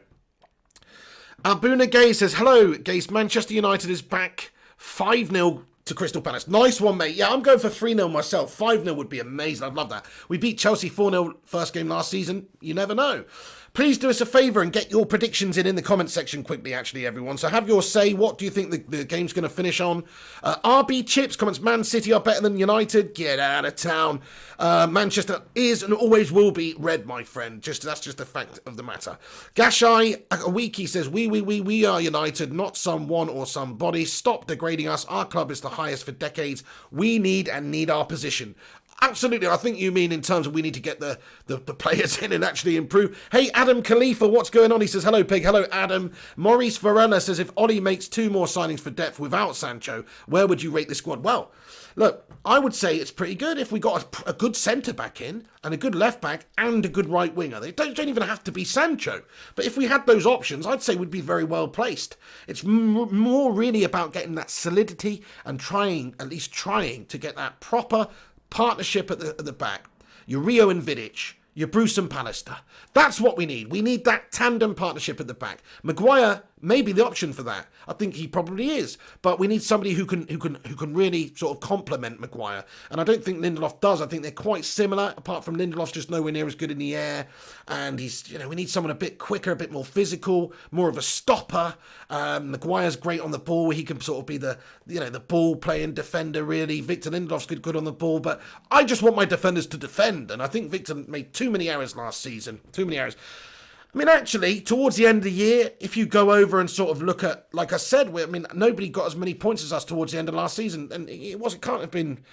Abuna Gay says, hello, Gaze. Manchester United is back 5-0 to Crystal Palace. Nice one, mate. Yeah, I'm going for 3-0 myself. 5-0 would be amazing. I'd love that. We beat Chelsea 4-0 first game last season. You never know. Please do us a favour and get your predictions in the comments section quickly, actually, everyone. So have your say. What do you think the game's going to finish on? RB Chips comments, Man City are better than United. Get out of town. Manchester is and always will be red, my friend. That's just a fact of the matter. Gashai Awiki says, we are United, not someone or somebody. Stop degrading us. Our club is the highest for decades. We need our position. Absolutely, I think you mean in terms of we need to get the players in and actually improve. Hey, Adam Khalifa, what's going on? He says, hello, Pig. Hello, Adam. Maurice Varela says, if Ollie makes 2 more signings for depth without Sancho, where would you rate the squad? Well, look, I would say it's pretty good if we got a good centre-back in and a good left-back and a good right winger. They don't even have to be Sancho. But if we had those options, I'd say we'd be very well placed. It's more really about getting that solidity and at least trying to get that proper partnership at the back. Your Rio and Vidic, your Bruce and Pallister. That's what we need. We need that tandem partnership at the back. Maguire may be the option for that. I think he probably is. But we need somebody who can really sort of complement Maguire. And I don't think Lindelof does. I think they're quite similar, apart from Lindelof's just nowhere near as good in the air. And we need someone a bit quicker, a bit more physical, more of a stopper. Maguire's great on the ball. He can sort of be the ball playing defender, really. Victor Lindelof's good on the ball. But I just want my defenders to defend. And I think Victor made too many errors last season. Too many errors. I mean, actually, towards the end of the year, if you go over and sort of look at, like I said, I mean, nobody got as many points as us towards the end of last season, and it can't have been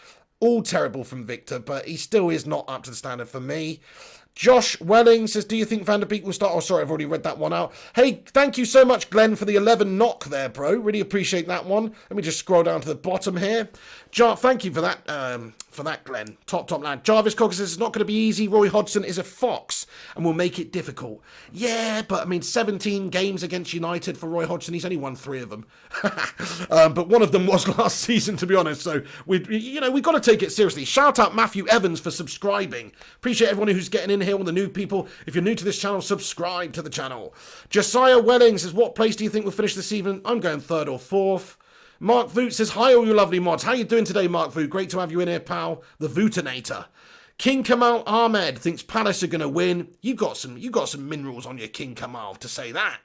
all terrible from Victor, but he still is not up to the standard for me. Josh Welling says, do you think Van der Beek will start? Oh, sorry, I've already read that one out. Hey, thank you so much, Glenn, for the 11 knock there, bro. Really appreciate that one. Let me just scroll down to the bottom here. Thank you for that, Glenn. Top lad. Jarvis Cocker says, it's not going to be easy. Roy Hodgson is a fox and will make it difficult. Yeah, but I mean, 17 games against United for Roy Hodgson. He's only won 3 of them. But one of them was last season, to be honest. So, we've got to take it seriously. Shout out Matthew Evans for subscribing. Appreciate everyone who's getting in here, all the new people. If you're new to this channel, subscribe to the channel. Josiah Welling says, what place do you think will finish this evening? I'm going 3rd or 4th. Mark Voot says, hi all you lovely mods. How you doing today, Mark Voot? Great to have you in here, pal. The Vootinator. King Kamal Ahmed thinks Palace are going to win. You got some minerals on your King Kamal to say that.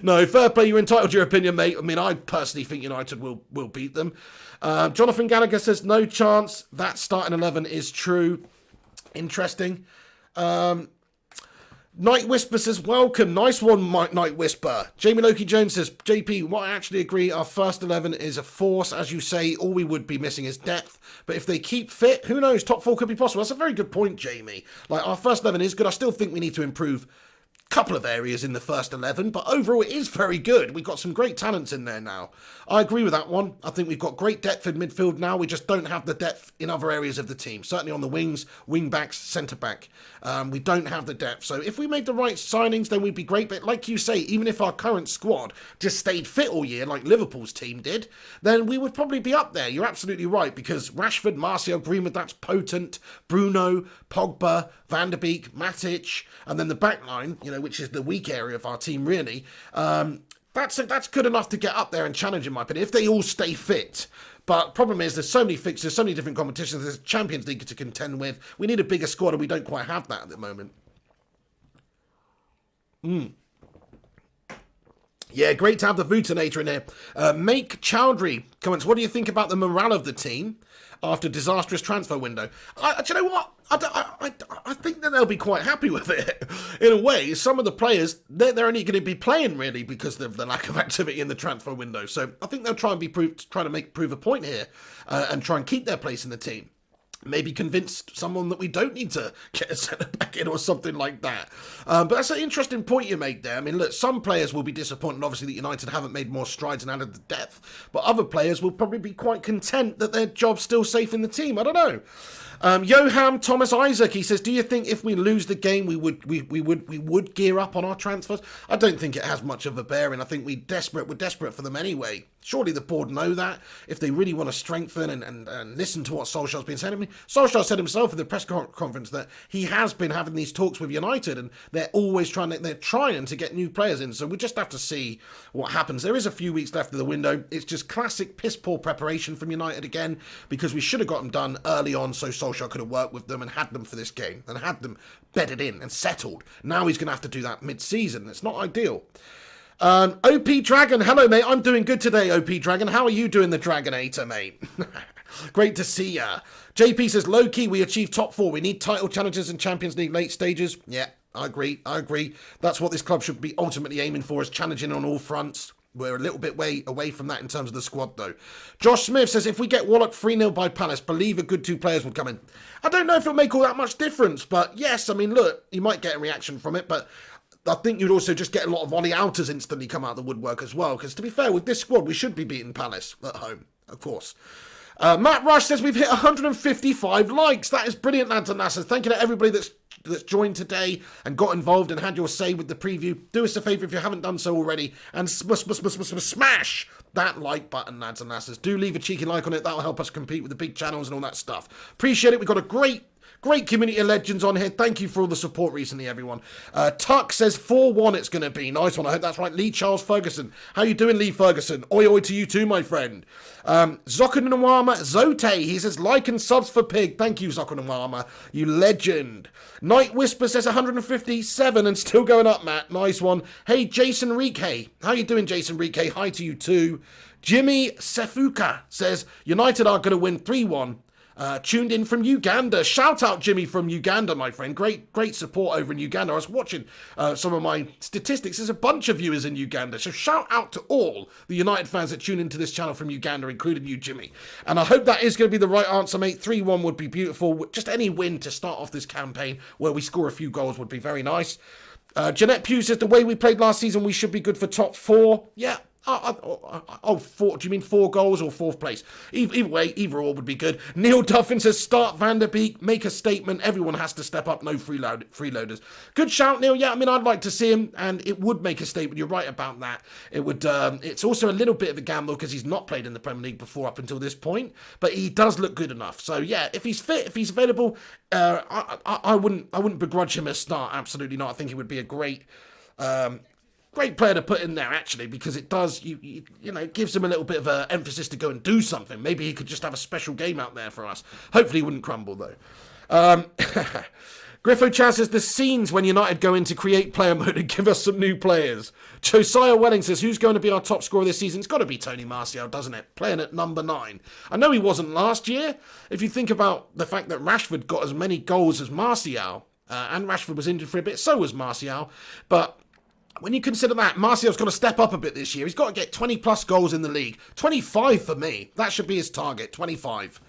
No, fair play. You're entitled to your opinion, mate. I mean, I personally think United will beat them. Jonathan Gallagher says, no chance. That starting 11 is true. Interesting. Night Whisper says, welcome. Nice one, Night Whisper. Jamie Loki Jones says, JP, what I actually agree, our first 11 is a force. As you say, all we would be missing is depth. But if they keep fit, who knows? Top 4 could be possible. That's a very good point, Jamie. Like, our first 11 is good. I still think we need to improve couple of areas in the first 11, but overall it is very good. We've got some great talents in there now. I agree with that one. I think we've got great depth in midfield now. We just don't have the depth in other areas of the team. Certainly on the wings, wing backs, centre back. We don't have the depth. So if we made the right signings, then we'd be great. But like you say, even if our current squad just stayed fit all year, like Liverpool's team did, then we would probably be up there. You're absolutely right, because Rashford, Martial, Greenwood, that's potent. Bruno, Pogba, Van der Beek, Matic, and then the back line, which is the weak area of our team, really. That's good enough to get up there and challenge, in my opinion, if they all stay fit. But problem is, there's so many fixtures, so many different competitions. There's Champions League to contend with. We need a bigger squad, and we don't quite have that at the moment. Yeah, great to have the Vootinator in here. Make Chowdhury comments, what do you think about the morale of the team after disastrous transfer window? Do you know what? I think that they'll be quite happy with it. In a way, some of the players, they're only going to be playing, really, because of the lack of activity in the transfer window. So I think they'll try and prove a point here and try and keep their place in the team. Maybe convince someone that we don't need to get a centre-back in or something like that. But that's an interesting point you make there. I mean, look, some players will be disappointed, obviously, that United haven't made more strides and added the depth. But other players will probably be quite content that their job's still safe in the team. I don't know. Johan Thomas Isaac, he says, do you think if we lose the game we would gear up on our transfers? I don't think it has much of a bearing. I think we're desperate for them anyway. Surely the board know that if they really want to strengthen and listen to what Solskjaer's been saying. I mean, Solskjaer said himself in the press conference that he has been having these talks with United, and they're trying to get new players in. So we just have to see what happens. There is a few weeks left of the window. It's just classic piss poor preparation from United again, because we should have got them done early on, so Solskjaer could have worked with them and had them for this game and had them bedded in and settled. Now he's going to have to do that mid-season. It's not ideal. OP Dragon, hello mate, I'm doing good today, OP Dragon. How are you doing, the Dragonator, mate? Great to see ya. JP says, low-key, we achieved top 4. We need title challenges and Champions League late stages. Yeah, I agree. That's what this club should be ultimately aiming for, is challenging on all fronts. We're a little bit away from that in terms of the squad, though. Josh Smith says, if we get walloped 3-0 by Palace, believe a good 2 players will come in. I don't know if it'll make all that much difference, but yes, I mean, look, you might get a reaction from it, but I think you'd also just get a lot of Ollie Outers instantly come out of the woodwork as well, because to be fair, with this squad, we should be beating Palace at home, of course. Matt Rush says we've hit 155 likes. That is brilliant, lads and lasses. Thank you to everybody that's joined today and got involved and had your say with the preview. Do us a favour if you haven't done so already, and smash that like button, lads and lasses. Do leave a cheeky like on it. That'll help us compete with the big channels and all that stuff. Appreciate it. We've got a great community of legends on here. Thank you for all the support recently, everyone. Tuck says 4-1 it's going to be. Nice one. I hope that's right. Lee Charles Ferguson. How you doing, Lee Ferguson? Oi, oi to you too, my friend. Zokanawama Zote. He says, like and subs for Pig. Thank you, Zokanawama. You legend. Night Whisper says 157 and still going up, Matt. Nice one. Hey, Jason Rike. How you doing, Jason Rike? Hi to you too. Jimmy Sefuka says, United are going to win 3-1. tuned in from Uganda. Shout out Jimmy from Uganda, my friend. Great support over in Uganda. I was watching some of my statistics. There's a bunch of viewers in Uganda. So shout out to all the United fans that tune into this channel from Uganda, including you, Jimmy. And I hope that is going to be the right answer, mate. 3-1 would be beautiful. Just any win to start off this campaign where we score a few goals would be very nice. Jeanette Pugh says, the way we played last season, we should be good for top 4. Yeah. Four, do you mean 4 goals or 4th place? Either way, either or would be good. Neil Duffin says, start Van der Beek, make a statement. Everyone has to step up, no freeloaders. Good shout, Neil. Yeah, I mean, I'd like to see him, and it would make a statement. You're right about that. It would. It's also a little bit of a gamble because he's not played in the Premier League before up until this point, but he does look good enough. So yeah, if he's fit, if he's available, I wouldn't begrudge him a start. Absolutely not. I think he would be a great player to put in there, actually, because it does, you know, it gives him a little bit of an emphasis to go and do something. Maybe he could just have a special game out there for us. Hopefully he wouldn't crumble, though. Griffo Chaz says, the scenes when United go in to create player mode and give us some new players. Josiah Welling says, who's going to be our top scorer this season? It's got to be Tony Martial, doesn't it? Playing at number 9. I know he wasn't last year. If you think about the fact that Rashford got as many goals as Martial, and Rashford was injured for a bit, so was Martial, but when you consider that, Martial's got to step up a bit this year. He's got to get 20-plus goals in the league. 25 for me. That should be his target, 25.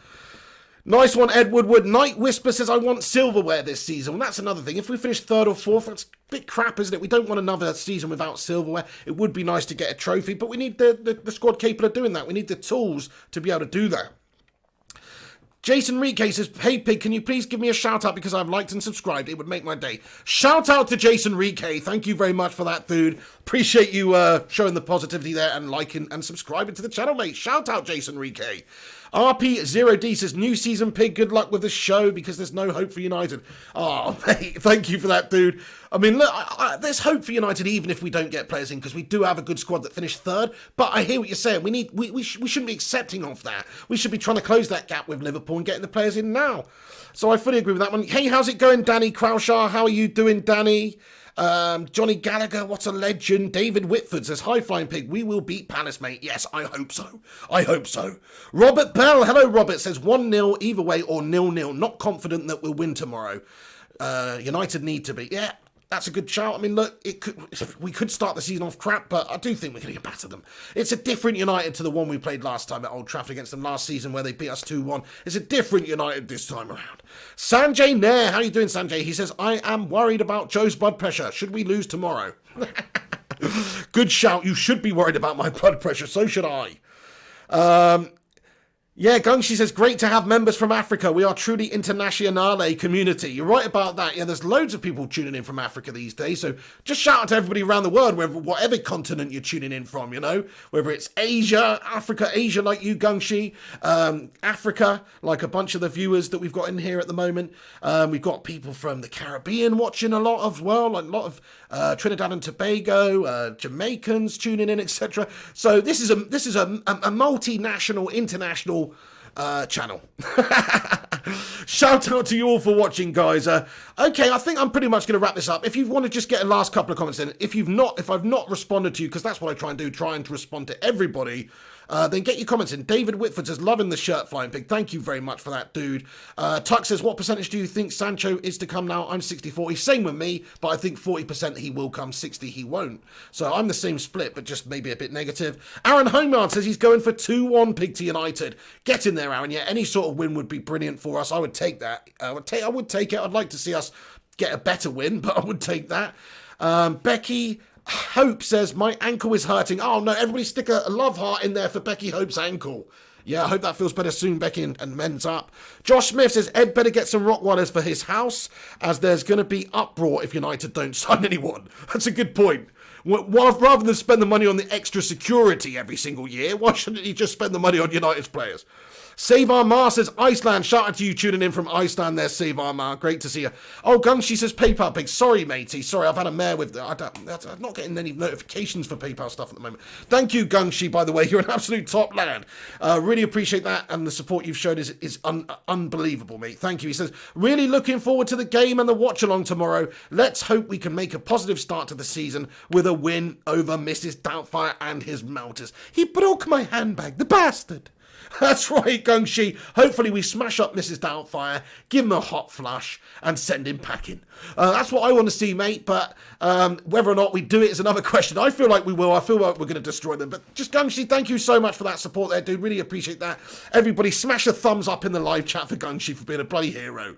Nice one, Ed Woodward. Night Whisper says, I want silverware this season. Well, that's another thing. If we finish 3rd or 4th, that's a bit crap, isn't it? We don't want another season without silverware. It would be nice to get a trophy, but we need the squad capable of doing that. We need the tools to be able to do that. Jason Rike says, hey Pig, can you please give me a shout out because I've liked and subscribed? It would make my day. Shout out to Jason Rike. Thank you very much for that, dude. Appreciate you showing the positivity there and liking and subscribing to the channel, mate. Shout out Jason Rike. RP0D says, new season, Pig, good luck with the show because there's no hope for United. Oh, mate, thank you for that, dude. I mean, look, there's hope for United even if we don't get players in because we do have a good squad that finished 3rd. But I hear what you're saying. We shouldn't be accepting of that. We should be trying to close that gap with Liverpool and getting the players in now. So I fully agree with that one. Hey, how's it going, Danny Crouchar? How are you doing, Danny? Johnny Gallagher, what a legend. David Whitford says, hi Flying Pig, we will beat Palace, mate. Yes, I hope so. I hope so. Robert Bell, hello Robert, says 1-0 either way or 0-0. Not confident that we'll win tomorrow. United need to be. Yeah, that's a good shout. I mean, look, we could start the season off crap, but I do think we're going to batter them. It's a different United to the one we played last time at Old Trafford against them last season where they beat us 2-1. It's a different United this time around. Sanjay Nair, how are you doing, Sanjay? He says, I am worried about Joe's blood pressure. Should we lose tomorrow? Good shout. You should be worried about my blood pressure. So should I. Yeah, Gungshi says, great to have members from Africa. We are truly internationale community. You're right about that. Yeah, there's loads of people tuning in from Africa these days. So just shout out to everybody around the world, whatever continent you're tuning in from, you know, whether it's Asia, Africa, Asia like you, Gungshi, Africa, like a bunch of the viewers that we've got in here at the moment. We've got people from the Caribbean watching a lot as well, like a lot of Trinidad and Tobago, Jamaicans tuning in, etc. So this is a multinational, international channel. Shout out to you all for watching, guys. Okay, I think I'm pretty much going to wrap this up. If you want to just get a last couple of comments in, if I've not responded to you, because that's what I try and do, trying to respond to everybody, then get your comments in. David Whitford says, loving the shirt, Flying Pig. Thank you very much for that, dude. Tuck says, what percentage do you think Sancho is to come now? I'm 60-40. Same with me, but I think 40% he will come, 60 he won't. So I'm the same split, but just maybe a bit negative. Aaron Homeyard says he's going for 2-1 Pig to United. Get in there, Aaron. Yeah, any sort of win would be brilliant for us. I would take that. I would take it. I'd like to see us get a better win, but I would take that. Becky Hope says, my ankle is hurting. Oh no, everybody stick a love heart in there for Becky Hope's ankle. Yeah, I hope that feels better soon, Becky, and mends up. Josh Smith says, Ed better get some Rottweilers for his house, as there's going to be uproar if United don't sign anyone. That's a good point. Rather than spend the money on the extra security every single year, why shouldn't he just spend the money on United's players? Save Armar says, Iceland. Shout out to you tuning in from Iceland there, Save Armar. Great to see you. Oh, Gungshi says PayPal Pig. Sorry, matey. Sorry, I've had a mare with that. I'm not getting any notifications for PayPal stuff at the moment. Thank you, Gungshi, by the way. You're an absolute top lad. Really appreciate that, and the support you've shown is unbelievable, mate. Thank you. He says, really looking forward to the game and the watch-along tomorrow. Let's hope we can make a positive start to the season with a win over Mrs. Doubtfire and his melters. He broke my handbag, the bastard. That's right, Gungshi. Hopefully we smash up Mrs. Doubtfire, give him a hot flush, and send him packing. That's what I want to see, mate, but whether or not we do it is another question. I feel like we will. I feel like we're going to destroy them. But just, Gungshi, thank you so much for that support there, dude. Really appreciate that. Everybody, smash a thumbs up in the live chat for Gungshi for being a bloody hero.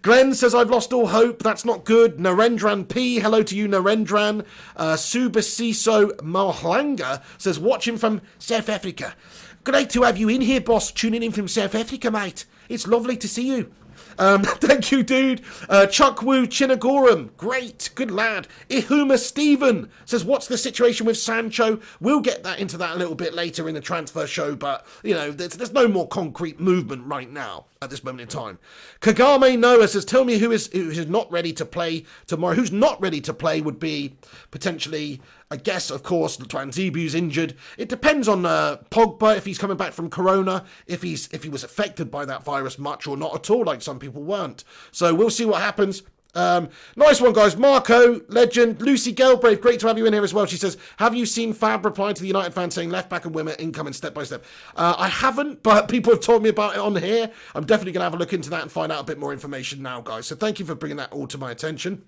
Glenn says, I've lost all hope. That's not good. Narendran P. Hello to you, Narendran. Subasiso Mahlanga says, watching from South Africa. Great to have you in here, boss. Tuning in from South Africa, mate. It's lovely to see you. Thank you, dude. Chuckwu Chinagorum. Great. Good lad. Ihuma Stephen says, what's the situation with Sancho? We'll get into that a little bit later in the transfer show, but, you know, there's no more concrete movement right now at this moment in time. Kagame Noah says, tell me who is not ready to play tomorrow. Who's not ready to play would be potentially, I guess, of course, Twanzibu's injured. It depends on Pogba, if he's coming back from Corona, if he was affected by that virus much or not at all, like some people weren't. So we'll see what happens. Nice one, guys. Marco, legend. Lucy Galbraith, great to have you in here as well. She says, have you seen Fab reply to the United fans saying left back and women incoming step by step? I haven't, but people have told me about it on here. I'm definitely going to have a look into that and find out a bit more information now, guys. So thank you for bringing that all to my attention.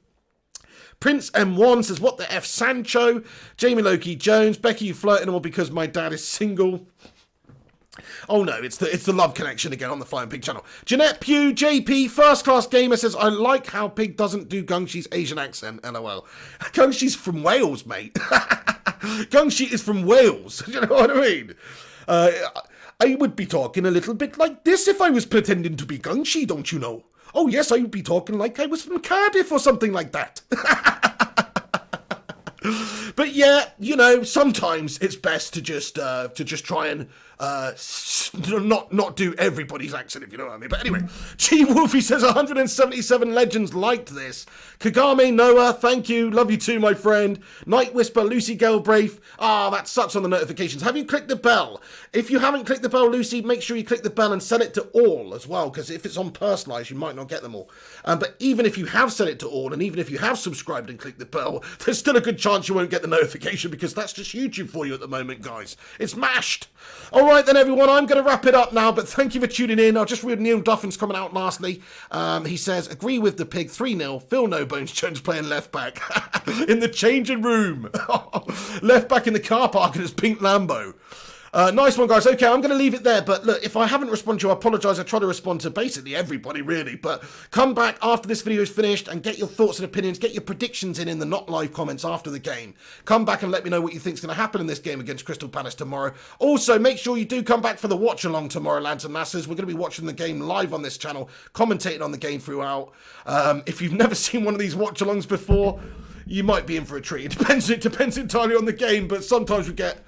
Prince M1 says, what the F, Sancho? Jamie Loki Jones, Becky, you flirting all because my dad is single. Oh no, it's the love connection again on the Flying Pig channel. Jeanette Pugh, JP, First Class Gamer says, I like how Pig doesn't do Gungshi's Asian accent, LOL. Gungshi's from Wales, mate. Gungshi is from Wales, you know what I mean? I would be talking a little bit like this if I was pretending to be Gungshi, don't you know? Oh yes, I would be talking like I was from Cardiff or something like that. But yeah, you know, sometimes it's best to just try and not do everybody's accent, if you know what I mean. But anyway, G Wolfie says 177 legends liked this. Kagame Noah, thank you, love you too, my friend. Night Whisper, Lucy Galbraith. That sucks on the notifications. Have you clicked the bell? If you haven't clicked the bell, Lucy, make sure you click the bell and set it to all as well, because if it's on personalised, you might not get them all. But even if you have set it to all, and even if you have subscribed and clicked the bell, there's still a good chance you won't get the notification, because that's just YouTube for you at the moment, guys. It's mashed. All right then, everyone, I'm going to wrap it up now, but thank you for tuning in. I'll just read Neil Duffin's comment out lastly. He says, agree with the Pig, 3-0, Phil No Bones Jones playing left back in the changing room. Left back in the car park in his pink Lambo. Nice one, guys. Okay, I'm going to leave it there. But look, if I haven't responded to you, I apologise. I try to respond to basically everybody, really. But come back after this video is finished and get your thoughts and opinions. Get your predictions in the not live comments after the game. Come back and let me know what you think is going to happen in this game against Crystal Palace tomorrow. Also, make sure you do come back for the watch along tomorrow, lads and lasses. We're going to be watching the game live on this channel, commentating on the game throughout. If you've never seen one of these watch alongs before, you might be in for a treat. It depends entirely on the game, but sometimes we get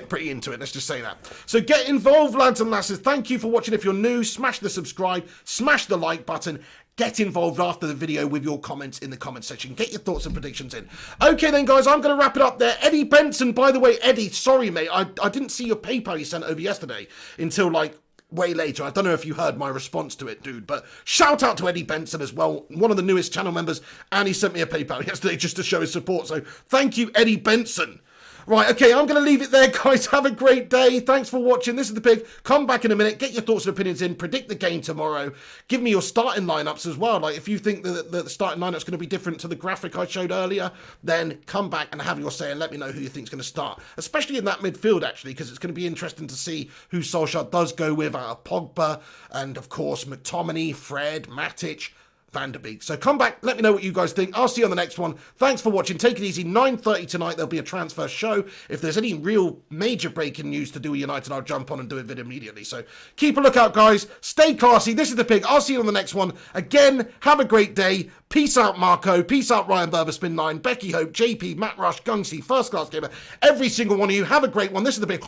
pretty into it, let's just say that. So get involved, lads and lasses. Thank you for watching. If you're new, smash the subscribe, smash the like button. Get involved after the video with your comments in the comment section. Get your thoughts and predictions in. Okay then, guys, I'm going to wrap it up there. Eddie Benson, by the way, Eddie, sorry, mate. I didn't see your PayPal you sent over yesterday until, like, way later. I don't know if you heard my response to it, dude, but shout out to Eddie Benson as well, one of the newest channel members, and he sent me a PayPal yesterday just to show his support. So thank you, Eddie Benson. Right, okay, I'm going to leave it there, guys. Have a great day. Thanks for watching. This is The Pig. Come back in a minute. Get your thoughts and opinions in. Predict the game tomorrow. Give me your starting lineups as well. Like, if you think that the starting lineup's going to be different to the graphic I showed earlier, then come back and have your say and let me know who you think's going to start. Especially in that midfield, actually, because it's going to be interesting to see who Solskjaer does go with out of Pogba and, of course, McTominay, Fred, Matic, Van der Beek. So come back, let me know what you guys think. I'll see you on the next one. Thanks for watching. Take it easy. 9:30 tonight, there'll be a transfer show. If there's any real major breaking news to do with United, I'll jump on and do a vid immediately. So keep a lookout, guys. Stay classy. This is The Pig. I'll see you on the next one. Again, have a great day. Peace out, Marco. Peace out, Ryan Berberspin9, Becky Hope, JP, Matt Rush, Gungsy, First Class Gamer. Every single one of you. Have a great one. This is The Pig.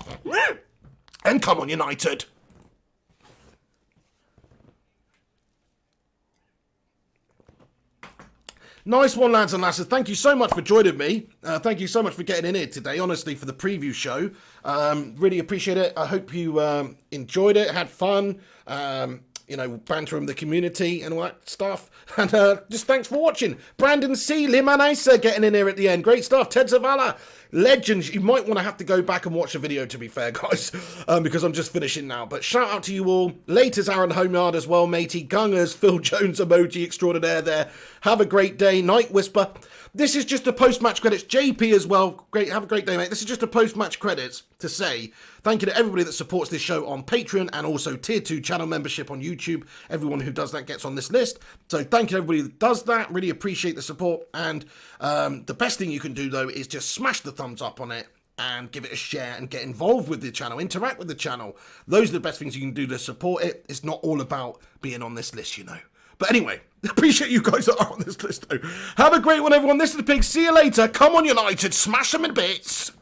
And come on, United. Nice one, lads and lasses. Thank you so much for joining me. Thank you so much for getting in here today, honestly, for the preview show. Really appreciate it. I hope you enjoyed it, had fun, bantering the community and all that stuff. And just thanks for watching. Brandon C. Liman Asa getting in here at the end. Great stuff. Ted Zavala. legends. You might want to have to go back and watch the video, to be fair, guys, because I'm just finishing now. But shout out to you all. Laters Aaron Homeyard as well, matey. Gungers, Phil Jones emoji extraordinaire there. Have a great day. Night Whisper. This is just a post-match credits. JP as well. Great. Have a great day, mate. This is just a post-match credits to say thank you to everybody that supports this show on Patreon and also Tier 2 channel membership on YouTube. Everyone who does that gets on this list. So thank you to everybody that does that. Really appreciate the support. And the best thing you can do, though, is just smash the thumbs up on it and give it a share and get involved with the channel. Interact with the channel. Those are the best things you can do to support it. It's not all about being on this list, you know. But anyway, appreciate you guys that are on this list, though. Have a great one, everyone. This is The Pig. See you later. Come on, United. Smash them in bits.